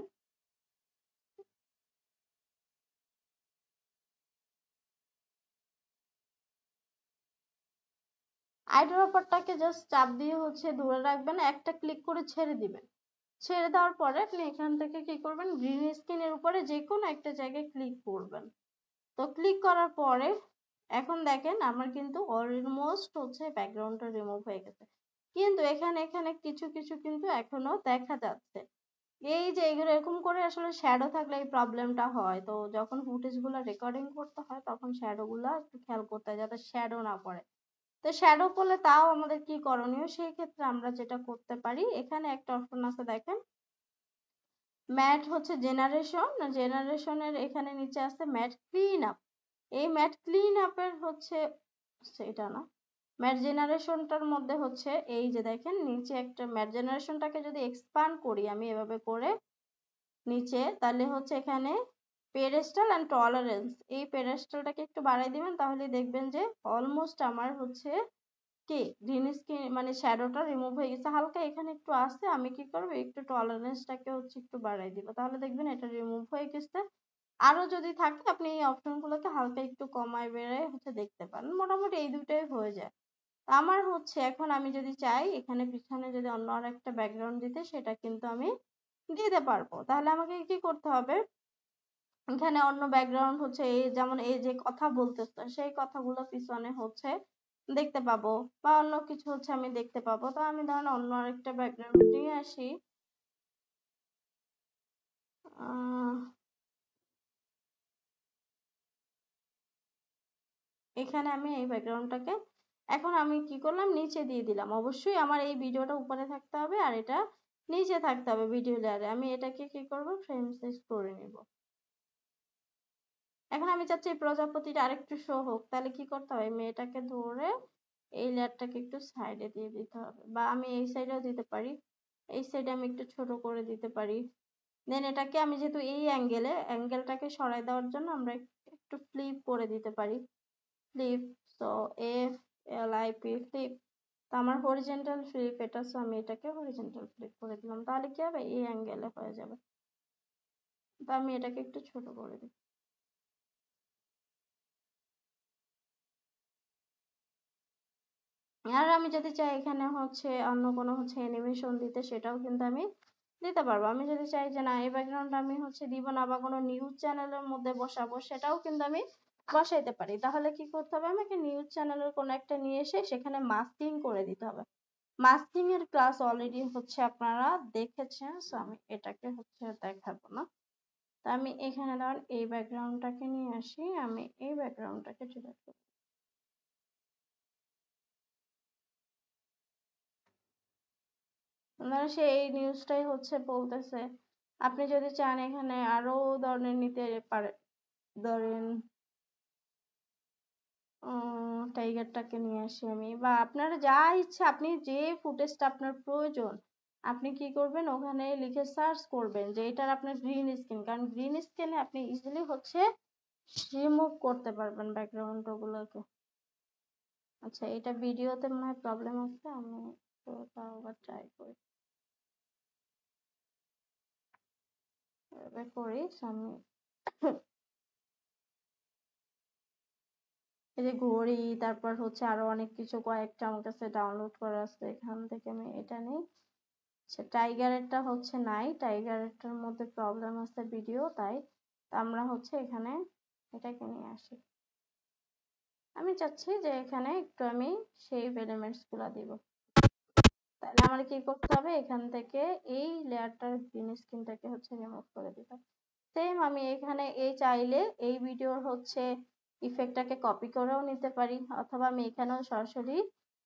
আইড্রপারটাকে জাস্ট চাপ দিয়ে হচ্ছে ধরে রাখবেন, একটা ক্লিক করে ছেড়ে দিবেন। ছেড়ে দেওয়ার পরে আপনি এখান থেকে কি করবেন, গ্রিন স্ক্রিনের উপরে যে কোনো একটা জায়গায় ক্লিক করবেন। তো ক্লিক করার পরে এখন দেখেন আমার কিন্তু অলমোস্ট হচ্ছে ব্যাকগ্রাউন্ডটা রিমুভ হয়ে গেছে, কিন্তু এখানে কিছু কিছু কিন্তু এখনো দেখা যাচ্ছে। এই যে এগুলো এরকম করে আসলে শ্যাডো থাকলে এই প্রবলেমটা হয়। তো যখন ফুটেজ গুলো রেকর্ডিং করতে হয় তখন শ্যাডো গুলা একটু খেয়াল করতে হয় যাতে শ্যাডো না পড়ে। তো শ্যাডো পড়লে তাও আমাদের কি করণীয়, সেই ক্ষেত্রে আমরা যেটা করতে পারি, এখানে একটা অপশন আছে দেখেন ম্যাট হচ্ছে জেনারেশনের এখানে নিচে আছে ম্যাট ক্লিন আপ। এই ম্যাট ক্লিন আপের হচ্ছে সেটা না, ম্যাট জেনারেশনটার মধ্যে হচ্ছে এই যে দেখেন নিচে একটা ম্যাট জেনারেশনটাকে যদি এক্সপান্ড করি আমি এভাবে করে নিচে, তাহলে হচ্ছে এখানে পেডেস্টাল এন্ড টলারেন্স, এই পেডেস্টালটাকে একটু বাড়াই দিবেন, তাহলে দেখবেন যে অলমোস্ট আমার হচ্ছে কি গ্রিন স্ক্রিন মানে শ্যাডোটা রিমুভ হয়ে গেছে। হালকা এখানে একটু আসছে, আমি কি করবো একটু টলারেন্সটাকে হচ্ছে একটু বাড়াই দিব, তাহলে দেখবেন এটা রিমুভ হয়ে গেছে। আরো যদি থাকে আপনি এই অপশন গুলোকে হালকা একটু কমায় বেড়ে হচ্ছে দেখতে পারেন, মোটামুটি এই দুটোই হয়ে যায়। আমার হচ্ছে এখন আমি যদি চাই এখানে পিছনে যদি অন্য আর একটা ব্যাকগ্রাউন্ড দিতে, সেটা কিন্তু আমি দিতে পারবো। তাহলে আমাকে কি করতে হবে, এখানে অন্য ব্যাকগ্রাউন্ড হচ্ছে এই যেমন এই যে কথা বলতেছে সেই কথাগুলো পিছনে হচ্ছে দেখতে পাবো, বা অন্য কিছু হচ্ছে আমি দেখতে পাবো। তো আমি ধরেন অন্য আরেকটা ব্যাকগ্রাউন্ড নিয়ে আসি, এখানে আমি এই ব্যাকগ্রাউন্ডটাকে এখন আমি কি করলাম নিচে দিয়ে দিলাম। অবশ্যই আমার এই ভিডিওটা উপরে থাকতে হবে আর এটা নিচে থাকতে হবে ভিডিও লেয়ারে। আমি এটাকে কি করব ফ্রেম সাইজ করে নিব। এখন আমি চাচ্ছি এই প্রজাপতিটা আরেকটু শো হোক, তাহলে কি করতে হবে, মেয়েটাকে ধরে এই লেয়ারটাকে একটু সাইডে দিয়ে দিতে হবে, বা আমি এই সাইডেও দিতে পারি, এই সাইডে আমি একটু ছোট করে দিতে পারি। দেন এটাকে আমি যেহেতু এই অ্যাঙ্গেলটাকে সরাই দেওয়ার জন্য আমরা একটু ফ্লিপ করে দিতে পারি, ফ্লিপ। So FLIP flip. তো আমার হরিজন্টাল ফ্লিপ এটা, সো আমি এটাকে হরিজন্টাল ফ্লিপ করে দিলাম, তাহলে কি হবে এই অ্যাঙ্গেলে হয়ে যাবে। তো আমি এটাকে একটু ছোট করে দিই। আর আমি যদি চাই এখানে হচ্ছে অন্য কোনো হচ্ছে অ্যানিমেশন দিতে, সেটাও কিন্তু আমি দিতে পারবো। আমি যদি চাই যে না এই ব্যাকগ্রাউন্ড আমি হচ্ছে দিব না বা কোনো নিউজ চ্যানেলের মধ্যে বসাবো, সেটাও কিন্তু আমি বসাইতে পারি। তাহলে কি করতে হবে, আমাকে নিউজ চ্যানেলের কোনো একটা নিয়ে এসে সেখানে মাস্কিং করে দিতে হবে। মাস্কিং এর ক্লাস অলরেডি হচ্ছে আপনারা দেখেছেন, সো আমি এটাকে হচ্ছে দেখাবো না। তা আমি এখানে ধরেন এই ব্যাকগ্রাউন্ডটাকে নিয়ে আসি, আমি এই ব্যাকগ্রাউন্ডটাকে ডিলিট করব। ধরেন সে এই নিউজটাই হচ্ছে বলতেছে, আপনি যদি চান এখানে আরো ধরনের নিতে পারেন, ধরেন টাইগারটাকে নিয়ে আসি আমি, বা আপনার যা ইচ্ছা, আপনি যে ফুটেজটা আপনার প্রয়োজন আপনি কি করবেন, ওখানে লিখে সার্চ করবেন যে এটার আপনার গ্রিন স্ক্রিন, কারণ গ্রিন স্ক্রিনে আপনি ইজিলি হচ্ছে রিমুভ করতে পারবেন ব্যাকগ্রাউন্ড ওগুলোকে। আচ্ছা, এটা ভিডিওতে মনে হয় প্রবলেম আছে, আমি তো তাও আবার ট্রাই করি, এভাবে করি। আমি এই যে ঘড়ি, তারপর হচ্ছে আরো অনেক কিছু কয়েকটা আমার কাছে ডাউনলোড করা আছে, এখান থেকে আমি এটা নিই। আচ্ছা, টাইগারেরটা হচ্ছে নাই, টাইগারেরটার মধ্যে প্রবলেম আছে ভিডিও, তাই আমরা হচ্ছে এখানে এটাকে নিয়ে আসি। আমি চাচ্ছি যে এখানে একটু আমি সেই এলিমেন্টস গুলা দিব, তাহলে আমার কি করতে হবে, এখান থেকে এই লেয়ারটার গ্রিন স্ক্রিনটাকে হচ্ছে রিমুভ করে দিতে হবে। সেম আমি এখানে এই চাইলে এই ভিডিওর হচ্ছে ইফেক্টটাকে কপি করেও নিতে পারি, অথবা আমি এখানেও সরাসরি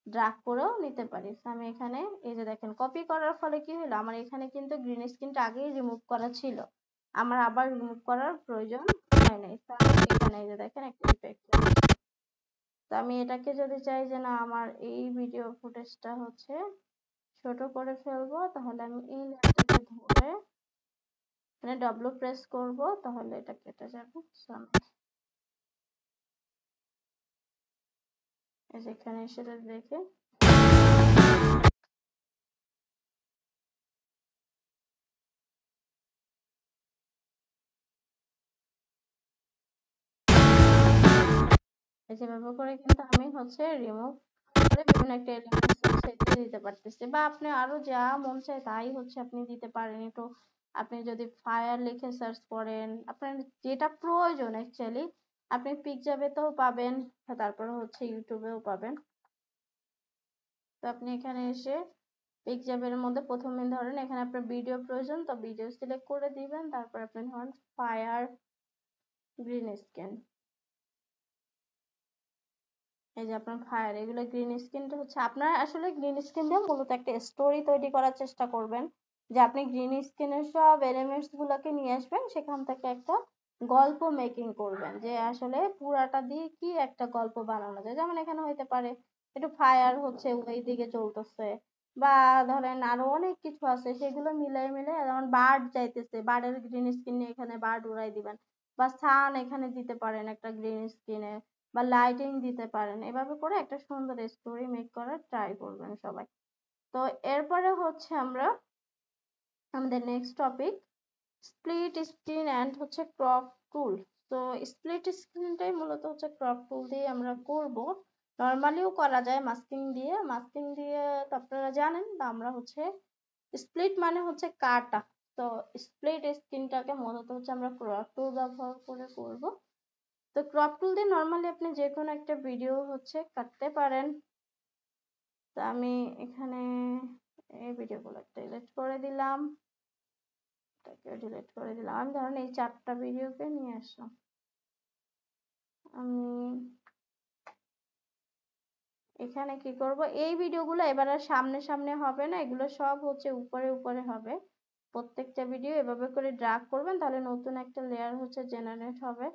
ড্রাগ করেও নিতে পারি। আমি এখানে এই যে দেখেন, কপি করার ফলে কি হলো, আমার এখানে কিন্তু গ্রিন স্ক্রিনটা আগেই রিমুভ করা ছিল, আমার আবার রিমুভ করার প্রয়োজন হয় নাই। তো আমি এখানে এই যে দেখেন একটা ইফেক্ট, তো আমি এটাকে যদি চাই যে না আমার এই ভিডিও ফুটেজটা হচ্ছে ছোট করে ফেলবো, তাহলে আমি এই লেয়ারটাকে ধরে এখানে ডব্লু প্রেস করব, তাহলে এটা কেটে যাবে। এখানে এসে দেখে যেভাবে করে কিন্তু আমি হচ্ছে রিমুভ করে বিভিন্ন একটা এলিমেন্টস হচ্ছে দিয়ে দিতে পারতেছি, বা আপনি আরো যা মন চায় তাই হচ্ছে আপনি দিতে পারেন। একটু আপনি যদি ফায়ার লিখে সার্চ করেন, আপনার যেটা প্রয়োজন অ্যাকচুয়ালি, আপনি পিকজাবেতেও পাবেন, তারপরে হচ্ছে ইউটিউবেও পাবেন। তো আপনি এখানে এসে পিকজাবের মধ্যে প্রথমে ধরেন এখানে আপনার ভিডিও প্রয়োজন, তো ভিডিও সিলেক্ট করে দিবেন, তারপর আপনি ধরেন ফায়ার গ্রিন স্ক্রিন, এই যে আপনার ফায়ার, এগুলো গ্রিন স্ক্রিনটা হচ্ছে আপনার আসলে গ্রিন স্ক্রিন দিয়ে মূলত একটা স্টোরি তৈরি করার চেষ্টা করবেন, যে আপনি গ্রিন স্ক্রিনের সব এলিমেন্টস গুলোকে নিয়ে আসবেন, সেখান থেকে একটা গল্প মেকিং করবেন, যে আসলে পুরাটা দিয়ে কি একটা গল্প বানানো যায়। যেমন এখানে হইতে পারে একটু ফায়ার হচ্ছে ওই দিকে চলতেছে, বা ধরেন আরো অনেক কিছু আছে, সেগুলো মিলাই মিলাই, যেমন বার্ড যাইতেছে, বার্ডের গ্রিন স্ক্রিন নিয়ে এখানে বার্ড উড়াই দিবেন, বা সান এখানে দিতে পারেন একটা গ্রিন স্ক্রিনে, বা লাইটিং দিতে পারেন। এভাবে করে একটা সুন্দর স্টোরি মেক করার ট্রাই করবেন সবাই। তো এরপরে হচ্ছে আমরা আমাদের next topic split screen and হচ্ছে ক্রপ টুল। তো স্প্লিট স্ক্রিনটাই মূলত হচ্ছে ক্রপ টুল দিয়ে আমরা করব। নর্মালিও করা যায় মাস্কিং দিয়ে, মাস্কিং দিয়ে তো আপনারা জানেন, তো আমরা হচ্ছে স্প্লিট মানে হচ্ছে কাটা, তো স্প্লিট স্ক্রিনটাকে মূলত হচ্ছে আমরা ক্রপ টুল ব্যবহার করে করব। তো ক্রপ টুল দিয়ে নর্মালি আপনি যে কোনো একটা ভিডিও হচ্ছে কাটতে পারেন। তো আমি এখানে এই ভিডিওগুলো ডিলিট করে দিলাম, এটাকে ডিলিট করে দিলাম। আমি ধরেন এই 4টা ভিডিওকে নিয়ে আসলাম, আমি এখানে কি করব, এই ভিডিওগুলো এবার আর সামনে সামনে হবে না, এগুলো সব হচ্ছে উপরে উপরে হবে। প্রত্যেকটা ভিডিও এভাবে করে ড্র্যাগ করবেন, তাহলে নতুন একটা লেয়ার হচ্ছে জেনারেট হবে।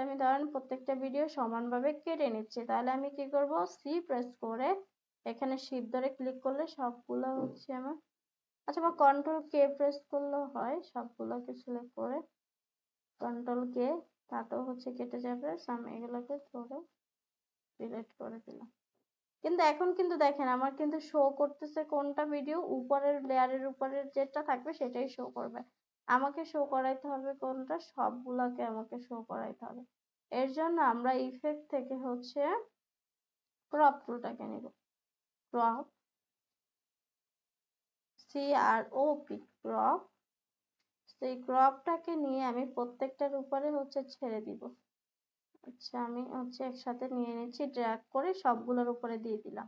আমি ধরেন প্রত্যেকটা ভিডিও সমানভাবে কেটে নিচ্ছি, তাহলে আমি কি করব, সি প্রেস করে এখানে শিফট ধরে ক্লিক করলে সবগুলো হচ্ছে আমার, আচ্ছা বা কন্ট্রোল কে প্রেস করলেও হয়, সবগুলোকে সিলেক্ট করে কন্ট্রোল কে, তাতেও হচ্ছে কেটে যাবে। আমি এগুলোকে ধরে ডিলিট করে দিলাম। কিন্তু এখন কিন্তু দেখেন আমার কিন্তু শো করতেছে কোনটা ভিডিও, উপরের লেয়ারের উপরের যেটা থাকবে সেটাই শো করবে। আমাকে শো করাইতে হবে কোনটা, সবগুলাকে আমাকে শো করাইতে হবে। এর জন্য আমরা ইফেক্ট থেকে হচ্ছে ক্রপ টুলটাকে নিব, ক্রপ, CROP, ক্রপ। সেই ক্রপটাকে নিয়ে আমি প্রত্যেকটার উপরে হচ্ছে ছেড়ে দিব, আচ্ছা আমি হচ্ছে একসাথে নিয়ে নিচ্ছি, ড্র্যাগ করে সবগুলোর উপরে দিয়ে দিলাম।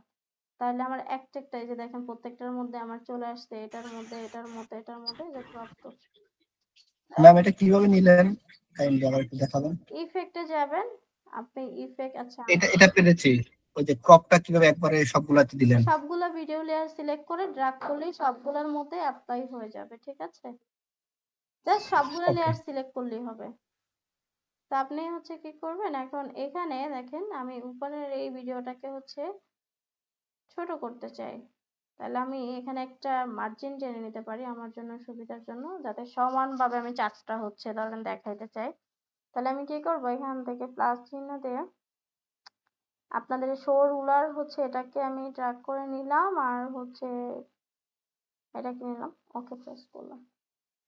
তাহলে আমার একটা এই যে দেখেন প্রত্যেকটার মধ্যে আমার চলে আসছে, এটার মধ্যে এটার মধ্যে এটার মধ্যে যে ক্রপ টুল। ম্যাম এটা কিভাবে নিলেন কাইন্ডলি আবার একটু দেখাবেন। ইফেক্টে যাবেন আপনি, ইফেক্ট আচ্ছা এটা পেরেছি, ওই যে ক্রপটা কিভাবে একবারে সবগুলাতে দিলেন। সবগুলা ভিডিও লেয়ার সিলেক্ট করে ড্র্যাগ করলেই সবগুলোর মধ্যে অ্যাপ্লাই হয়ে যাবে, ঠিক আছে? জাস্ট সবগুলো ওকে লেয়ার সিলেক্ট করলেই হবে। তো আপনি হচ্ছে কি করবেন, এখন এখানে দেখেন আমি উপরের এই ভিডিওটাকে হচ্ছে ছোট করতে চাই, তাহলে আমি এখানে একটা মার্জিন টেনে নিতে পারি আমার জন্য সুবিধার জন্য, যাতে সমানভাবে আমি চারটা হচ্ছে ধরেন দেখাইতে চাই। তাহলে আমি কি করব, এখান থেকে প্লাস চিহ্ন দিয়ে আপনাদের শো রুলার হচ্ছে এটাকে আমি ড্র্যাগ করে নিলাম, আর হচ্ছে এটাকে নিলাম, ওকে প্রেস করলাম।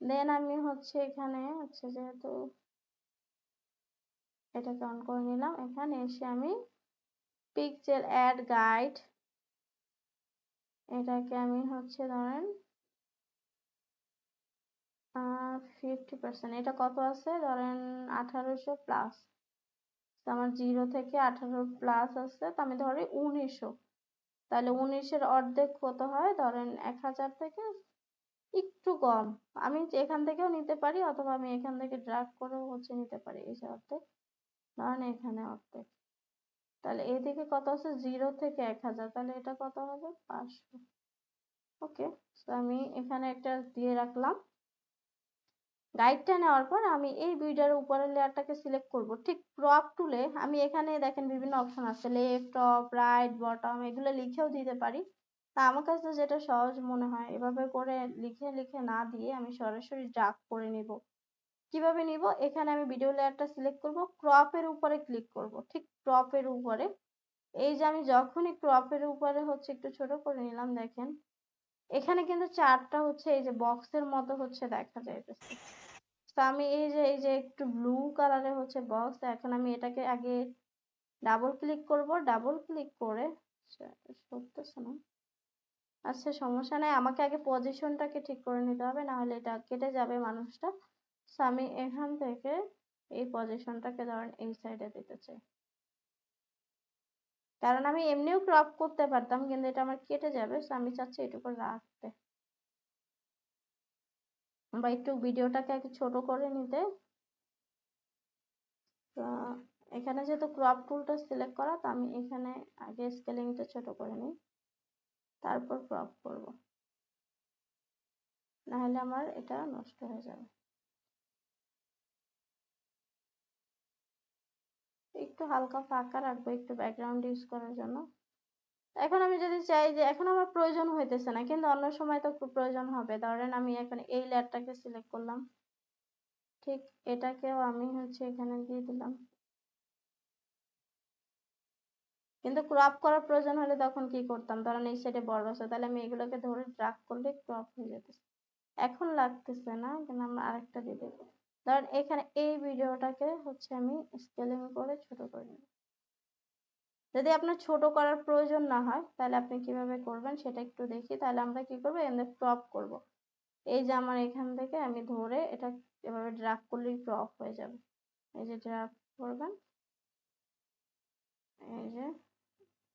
দেন আমি হচ্ছে এখানে হচ্ছে যেহেতু এটাকে অন করে নিলাম, এখানে এসে আমি পিক্সেল অ্যাড গাইড এটাকে আমি হচ্ছে ধরেন 50%, এটা কত আছে ধরেন 1800 প্লাস, আমার 0 থেকে 18 প্লাস আছে, তো আমি ধরি 1900। তাহলে 19-এর অর্ধেক কত হয় ধরেন 1000 থেকে একটু কম। আমি এখান থেকেও নিতে পারি অথবা আমি এখান থেকে ড্র্যাগ করেও হচ্ছে নিতে পারি, এই যে অর্ধেক ধরেন এখানে অর্ধেক। তাহলে এদিকে কত আছে 0 থেকে 1000, তাহলে এটা কত হবে 500। ওকে, তো আমি এখানে একটা দিয়ে রাখলাম। গাইডটা নেওয়ার পর আমি এই ভিডিওর উপরের লেয়ারটাকে সিলেক্ট করব। ঠিক ক্রপ টুলে আমি এখানে দেখেন বিভিন্ন অপশন আছে, লেফট, টপ, রাইট, বটম, এগুলো লিখেও দিতে পারি। তা আমার কাছে যেটা সহজ মনে হয় এভাবে করে লিখে লিখে না দিয়ে আমি সরাসরি ড্র্যাগ করে নিব। কিভাবে নিব, এখানে আমি ভিডিও লেয়ারটা সিলেক্ট করব, ক্রপের উপরে ক্লিক করব, ঠিক ক্রপের উপরে। এই যে আমি যখনই ক্রপের উপরে হচ্ছে একটু ছোট করে নিলাম, দেখেন এখানে কিন্তু চারটা হচ্ছে এই যে বক্সের মতো হচ্ছে দেখা যাইতেছে। তো আমি এই যে একটু ব্লু কালারের হচ্ছে বক্স, এখন আমি এটাকে আগে ডাবল ক্লিক করব, ডাবল ক্লিক করে সরতেছে না। আচ্ছা সমস্যা নাই, আমাকে আগে পজিশনটাকে ঠিক করে নিতে হবে, না হলে এটা কেটে যাবে মানুষটা। তো আমি এখান থেকে এই পজিশনটাকে ধরেন এই সাইডে দিতে চাই, কারণ আমি এমনিও ক্রপ করতে পারতাম কিন্তু এটা আমার কেটে যাবে, তো আমি চাচ্ছি এটুকু রাখতে বা একটু ভিডিওটাকে আগে ছোট করে নিতে। তো এখানে যেহেতু ক্রপ টুলটা সিলেক্ট করা, তো আমি এখানে আগে স্কেলিংটা ছোট করে নিই, তারপর ক্রপ করব, না হলে আমার এটা নষ্ট হয়ে যাবে। একটু হালকা ফাঁকা রাখবো একটু ব্যাকগ্রাউন্ড ইউজ করার জন্য। এখন আমি যদি চাই যে এখন আমার প্রয়োজন হইতেছে না, কিন্তু অন্য সময় তো প্রয়োজন হবে, ধরেন আমি এখন এই লেয়ারটাকে সিলেক্ট করলাম, ঠিক এটাকেও আমি হচ্ছে এখানে দিয়ে দিলাম, কিন্তু ক্রপ করার প্রয়োজন হলে তখন কি করতাম, ধরেন এই সাইডে বড় আছে, তাহলে আমি এগুলোকে ধরে ড্র্যাগ করলে ক্রপ হয়ে যেত। এখন লাগতেছে না, কিন্তু আমরা আরেকটা দিয়ে দেবো। ধরেন এখানে এই ভিডিওটাকে হচ্ছে আমি স্কেলিং করে ছোট করে নেব। যদি আপনার ছোট করার প্রয়োজন না হয় তাহলে আপনি কিভাবে করবেন সেটা একটু দেখি। তাহলে আমরা কি করবো, এখানে ক্রপ করব। এই যে আমার এখান থেকে আমি ধরে এটা এভাবে ড্র্যাগ করলেই ক্রপ হয়ে যাবে। এই যে ড্র্যাগ করবেন, এই যে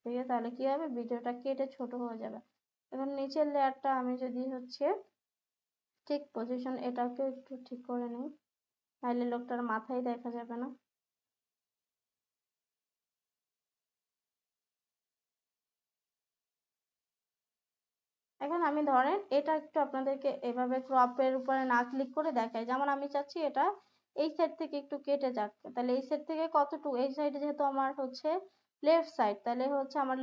ঠিক আছে, তাহলে কি হবে ভিডিওটা কেটে ছোট হয়ে যাবে। এখন নিচের লেয়ারটা আমি যদি হচ্ছে ঠিক পজিশন এটাকে একটু ঠিক করে নিই, তাহলে লোকটার মাথায় দেখা যাবে না। এখন আমি ধরেন এটা একটু আপনাদেরকে এভাবে ক্রপের উপরে না ক্লিক করে দেখাই, যেমন আমি চাচ্ছি এটা এই সাইড থেকে একটু কেটে যাক, তাহলে এই সাইড থেকে কতটুকু, এই সাইডে যেহেতু আমার হচ্ছে লেফট সাইড, তাহলে হচ্ছে আমার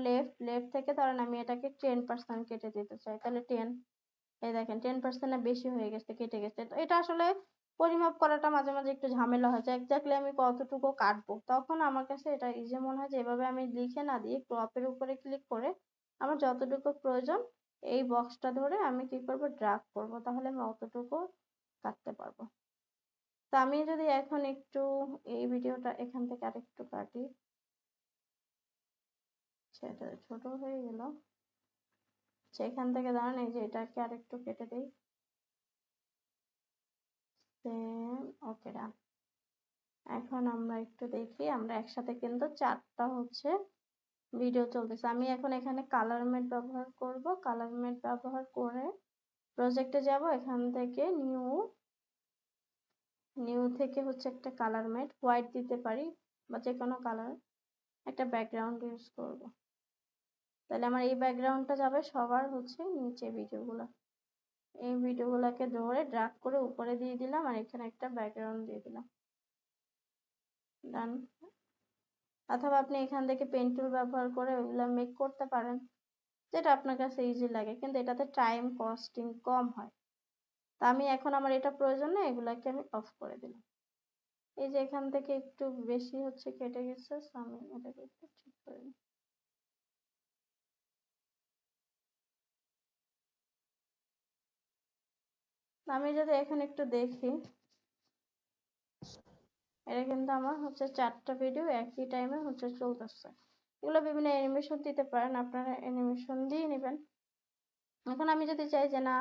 লেফট থেকে ধরেন আমি এটাকে 10% কেটে দিতে চাই, তাহলে 10, এই দেখেন 10% বেশি হয়ে গেছে, কেটে গেছে। তো এটা আসলে পরিমাপ করাটা মাঝে মাঝে একটু ঝামেলা হয়, যে এক্স্যাক্টলি আমি কতটুকু কাটবো, তখন আমার কাছে এটা ইজি মনে হয় যে এভাবে আমি লিখে না দিয়ে ক্রপের উপরে ক্লিক করে আমার যতটুকু প্রয়োজন এই বক্সটা ধরে আমি কি করব, ড্র্যাগ করব, তাহলে আমি অতটুকু কাটতে পারবো। তো আমি যদি এখন একটু এই ভিডিওটা এখান থেকে আরেকটু কাটি, সেটা ছোট হয়ে গেল, সেখান থেকে ধরেন এই যে এটাকে আরেকটু কেটে দিই, সেম, ওকে ডান। এখন আমরা একটু দেখি, আমরা একসাথে কিন্তু 4টা হচ্ছে ভিডিও চলতেছে। আমি এখন এখানে কালার ম্যাট ব্যবহার করব। কালার ম্যাট ব্যবহার করে প্রজেক্টে যাব, এখান থেকে নিউ থেকে হচ্ছে একটা কালার ম্যাট, হোয়াইট দিতে পারি বা যে কোনো কালার, একটা ব্যাকগ্রাউন্ড ইউজ করব। তাহলে আমার এই ব্যাকগ্রাউন্ডটা যাবে সবার হচ্ছে নিচে ভিডিওগুলো। এই ভিডিওগুলোকে ধরে ড্র্যাগ করে উপরে দিয়ে দিলাম আর এখানে একটা ব্যাকগ্রাউন্ড দিয়ে দিলাম। ডান। অথবা আপনি এখান থেকে পেন টুল ব্যবহার করে ওগুলা মেক করতে পারেন, যেটা আপনার কাছে ইজি লাগে, কিন্তু এটাতে টাইম কস্টিং কম হয়। তা আমি এখন আমার এটা প্রয়োজন না, এগুলাকে আমি অফ করে দিলাম। এই যে এখান থেকে একটু বেশি হচ্ছে কেটে গেছে, so আমি এটাকে একটু ঠিক করে নিই। আমি যদি এখানে একটু দেখি, এটা কিন্তু আমার হচ্ছে 4টা ভিডিও একই টাইমে হচ্ছে চলতেছে। এগুলো বিভিন্ন অ্যানিমেশন দিতে পারেন, আপনারা অ্যানিমেশন দিয়ে নেবেন। এখন আমি যদি চাই যে না,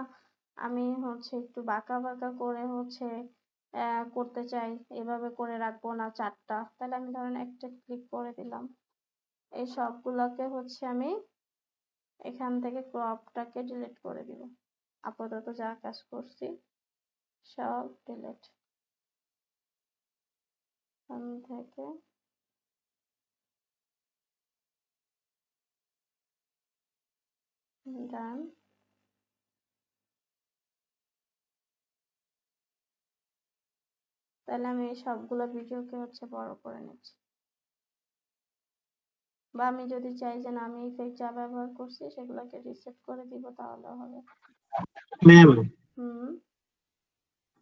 আমি হচ্ছে একটু বাঁকা বাঁকা করে হচ্ছে করতে চাই, এভাবে করে রাখবো না 4টা, তাহলে আমি ধরেন একটা ক্লিক করে দিলাম। এই সবগুলোকে হচ্ছে আমি এখান থেকে ক্রপটাকে ডিলিট করে দিব। আপাতত যা কাজ করছি সব ডিলিট। এখান থেকে ডান। তাহলে আমি এই সবগুলো ভিডিওকে হচ্ছে বড় করে নিচ্ছি। বা আমি যদি চাই যে না, আমি ইফেক্ট যা ব্যবহার করছি সেগুলোকে রিসেট করে দিব, তাহলে হবে। ম্যাম, হুম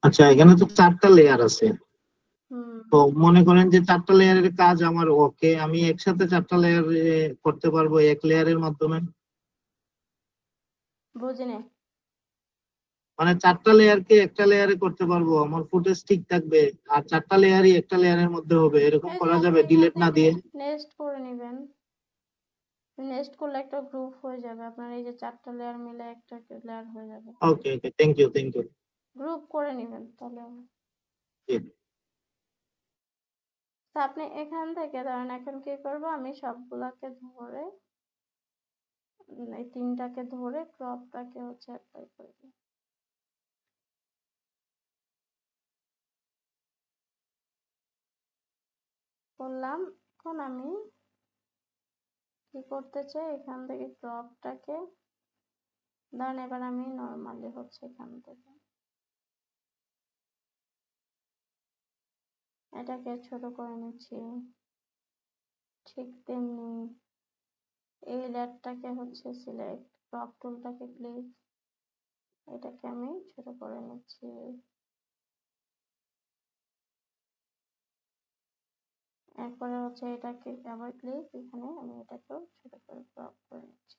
আচ্ছা এখানে তো 4টা লেয়ার আছে। হুম তো মনে করেন যে 4টা লেয়ারের কাজ আমার ওকে, আমি একসাথে 4টা লেয়ার করতে পারবো এক লেয়ারের মাধ্যমে? বুঝিনি। মানে 4টা লেয়ারকে একটা লেয়ারে করতে পারবো, আমার ফুটেজ ঠিক থাকবে, আর 4টা লেয়ারই একটা লেয়ারের মধ্যে হবে, এরকম এই যে করা আপনি যাবে এখান ডিলিট না থেকে দিয়ে? নেক্সট করে নেবেন। নেক্সট করলে একটা গ্রুপ হয়ে যাবে, আপনার এই যে 4টা লেয়ার মিলে একটা লেয়ার হয়ে যাবে। Okay okay, thank you thank you. Group করে নেবেন তাহলে হবে। তা আপনি এখান থেকে ধরেন এখন কি করব, আমি সবগুলাকে ধরে এই 3টাকে ধরে ক্রপটাকে হচ্ছে অ্যাপ্লাই করে দিই। করলাম। এখন আমি কি করতে চাই, এখান থেকে ক্রপটাকে ধরেন এবার আমি নরমালি হচ্ছে এখান থেকে এটাকে ছোট করে নিচ্ছি। ঠিক তেমনি এই লেয়ারটাকে হচ্ছে সিলেক্ট, ক্রপ টুলটাকে ক্লিক, এটাকে আমি ছোট করে নিচ্ছি। এরপরে হচ্ছে এটাকে আবার ক্লিক, এখানে আমি এটাকেও ছোট করে ক্রপ করে নিচ্ছি।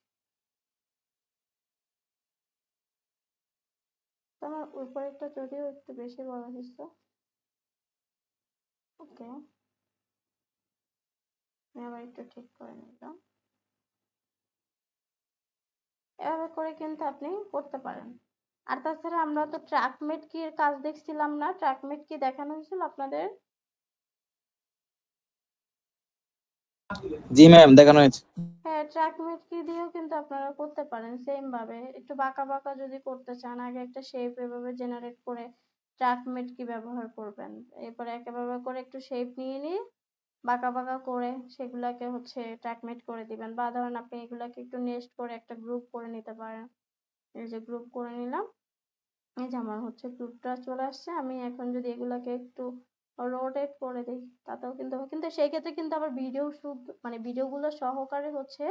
তো আমার উপরেরটা যদিও একটু বেশি বড় হয়েছে, ওকে, আমি আবার একটু ঠিক করে নিলাম। এভাবে করে কিন্তু আপনি করতে পারেন। আর তাছাড়া আমরা তো ট্র্যাকমেট কি এর কাজ দেখছিলাম না, ট্র্যাকমেট কি দেখানো হয়েছিল আপনাদের? জি ম্যাম, দেখানো হয়েছে। হ্যাঁ, ট্র্যাকমেট কি দিয়েও কিন্তু আপনারা করতে পারেন সেম ভাবে। একটু বাঁকা বাঁকা যদি করতে চান, আগে একটা শেপ এভাবে জেনারেট করে ট্র্যাকমেট কি ব্যবহার করবেন, এরপরে একেভাবে করে একটু শেপ নিয়ে বাঁকা বাঁকা করে সেগুলাকে হচ্ছে ট্র্যাকমেট করে দিবেন। বা ধরেন আপনি এগুলাকে একটু নেস্ট করে একটা গ্রুপ করে নিতে পারেন। এই যে গ্রুপ করে নিলাম, এই যে আমার হচ্ছে গ্রুপটা চলে আসছে। আমি এখন যদি এগুলাকে একটু রোটেট করে দিই তাতেও কিন্তু হবে, কিন্তু সেই ক্ষেত্রে কিন্তু আবার ভিডিও শুট মানে ভিডিওগুলো সহকারে হচ্ছে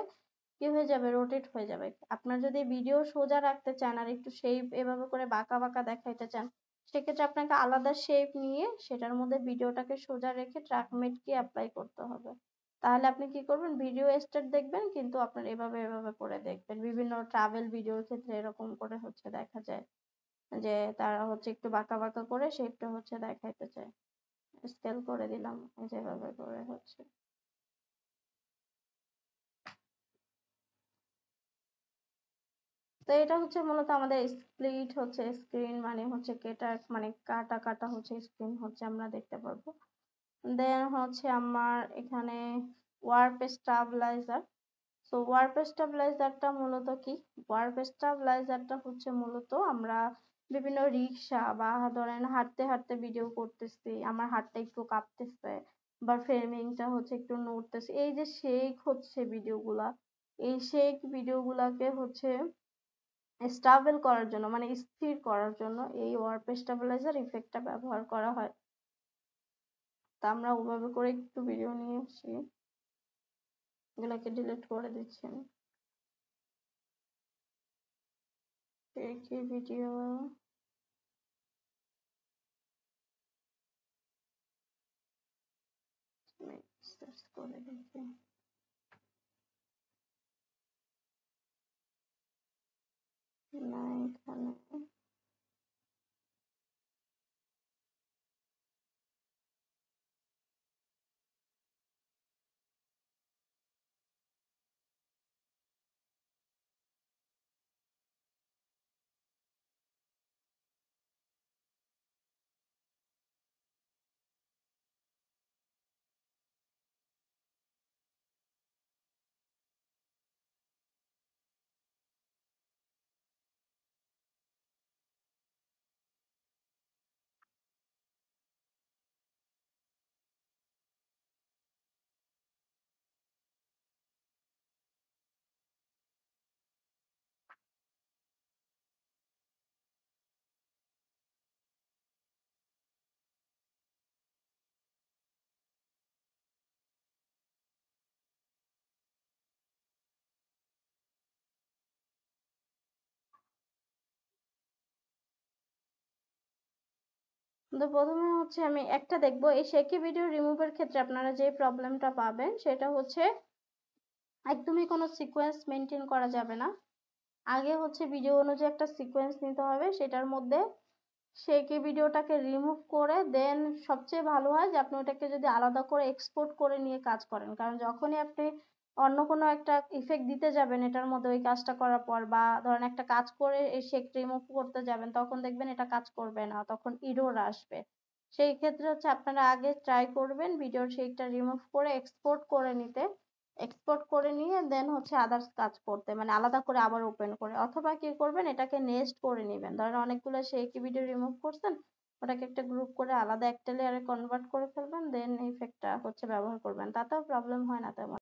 কি হয়ে যাবে, রোটেট হয়ে যাবে। আপনার যদি ভিডিও সোজা রাখতে চান আর একটু শেপ এভাবে করে বাঁকা বাঁকা দেখাইতে চান, সেক্ষেত্রে আপনাকে আলাদা শেপ নিয়ে সেটার মধ্যে ভিডিওটাকে সোজা রেখে ট্র্যাকমেট কি অ্যাপ্লাই করতে হবে। তাহলে আপনি কি করবেন, ভিডিও স্টার্ট দেখবেন কিন্তু আপনার এভাবে এভাবে করে দেখবেন। বিভিন্ন ট্রাভেল ভিডিওর ক্ষেত্রে এরকম করে হচ্ছে দেখা যায় যে তারা হচ্ছে একটু বাঁকা বাঁকা করে শেপটা হচ্ছে দেখাইতে চায়। স্কেল করে দিলাম, এই যেভাবে করে হচ্ছে। তো এটা হচ্ছে মূলত আমাদের স্প্লিট হচ্ছে স্ক্রিন, মানে হচ্ছে কেটা মানে কাটা কাটা হচ্ছে স্ক্রিন হচ্ছে আমরা দেখতে পারবো। দেন হচ্ছে আমার এখানে ওয়ার্প স্টাবিলাইজার। সো ওয়ার্প স্টাবিলাইজারটা মূলত কি? ওয়ার্প স্টাবিলাইজারটা হচ্ছে মূলত আমরা বিভিন্ন রিক্সা বা ধরেন হাঁটতে হাঁটতে ভিডিও করতেছি, আমার হাতটা একটু কাঁপতেছে বা ফ্রেমিংটা হচ্ছে একটু নড়তেছে, এই যে শেক হচ্ছে ভিডিওগুলা, এই শেক ভিডিওগুলাকে হচ্ছে স্টাবেল করার জন্য মানে স্থির করার জন্য এই ওয়ার্প স্টাবিলাইজার ইফেক্টটা ব্যবহার করা হয়। তা আমরা ওভাবে করে একটু ভিডিও নিয়ে আসি, এগুলাকে ডিলিট করে দিচ্ছি আমি। ভিডিও সার্চ করে দেখি। না এখানে তো প্রথমে হচ্ছে আমি একটা দেখবো এই শেকি ভিডিও রিমুভের ক্ষেত্রে আপনারা যে প্রবলেমটা পাবেন সেটা হচ্ছে একদমই কোনো সিকোয়েন্স মেনটেন করা যাবে না। আগে হচ্ছে ভিডিও অনুযায়ী একটা সিকোয়েন্স নিতে হবে, সেটার মধ্যে শেকি ভিডিওটাকে রিমুভ করে দেন সবচেয়ে ভালো হয় যে আপনি ওটাকে যদি আলাদা করে এক্সপোর্ট করে নিয়ে কাজ করেন, কারণ যখনই আপনি অন্য কোনো একটা ইফেক্ট দিতে যাবেন এটার মধ্যে ওই কাজটা করার পর বা ধরেন একটা কাজ করে এই শেক রিমুভ করতে যাবেন তখন দেখবেন এটা কাজ করবে না, তখন ইরর আসবে। সেই ক্ষেত্রে হচ্ছে আপনারা আগে ট্রাই করবেন ভিডিওর শেকটা রিমুভ করে এক্সপোর্ট করে নিতে, এক্সপোর্ট করে নিয়ে দেন হচ্ছে আদার্স কাজ করতে মানে আলাদা করে আবার ওপেন করে, অথবা কি করবেন এটাকে নেস্ট করে নেবেন, ধরেন অনেকগুলো শেকি ভিডিও রিমুভ করছেন ওটাকে একটা গ্রুপ করে আলাদা একটা লেয়ারে কনভার্ট করে ফেলবেন, দেন ইফেক্টটা হচ্ছে ব্যবহার করবেন, তাতেও প্রবলেম হয় না তেমন।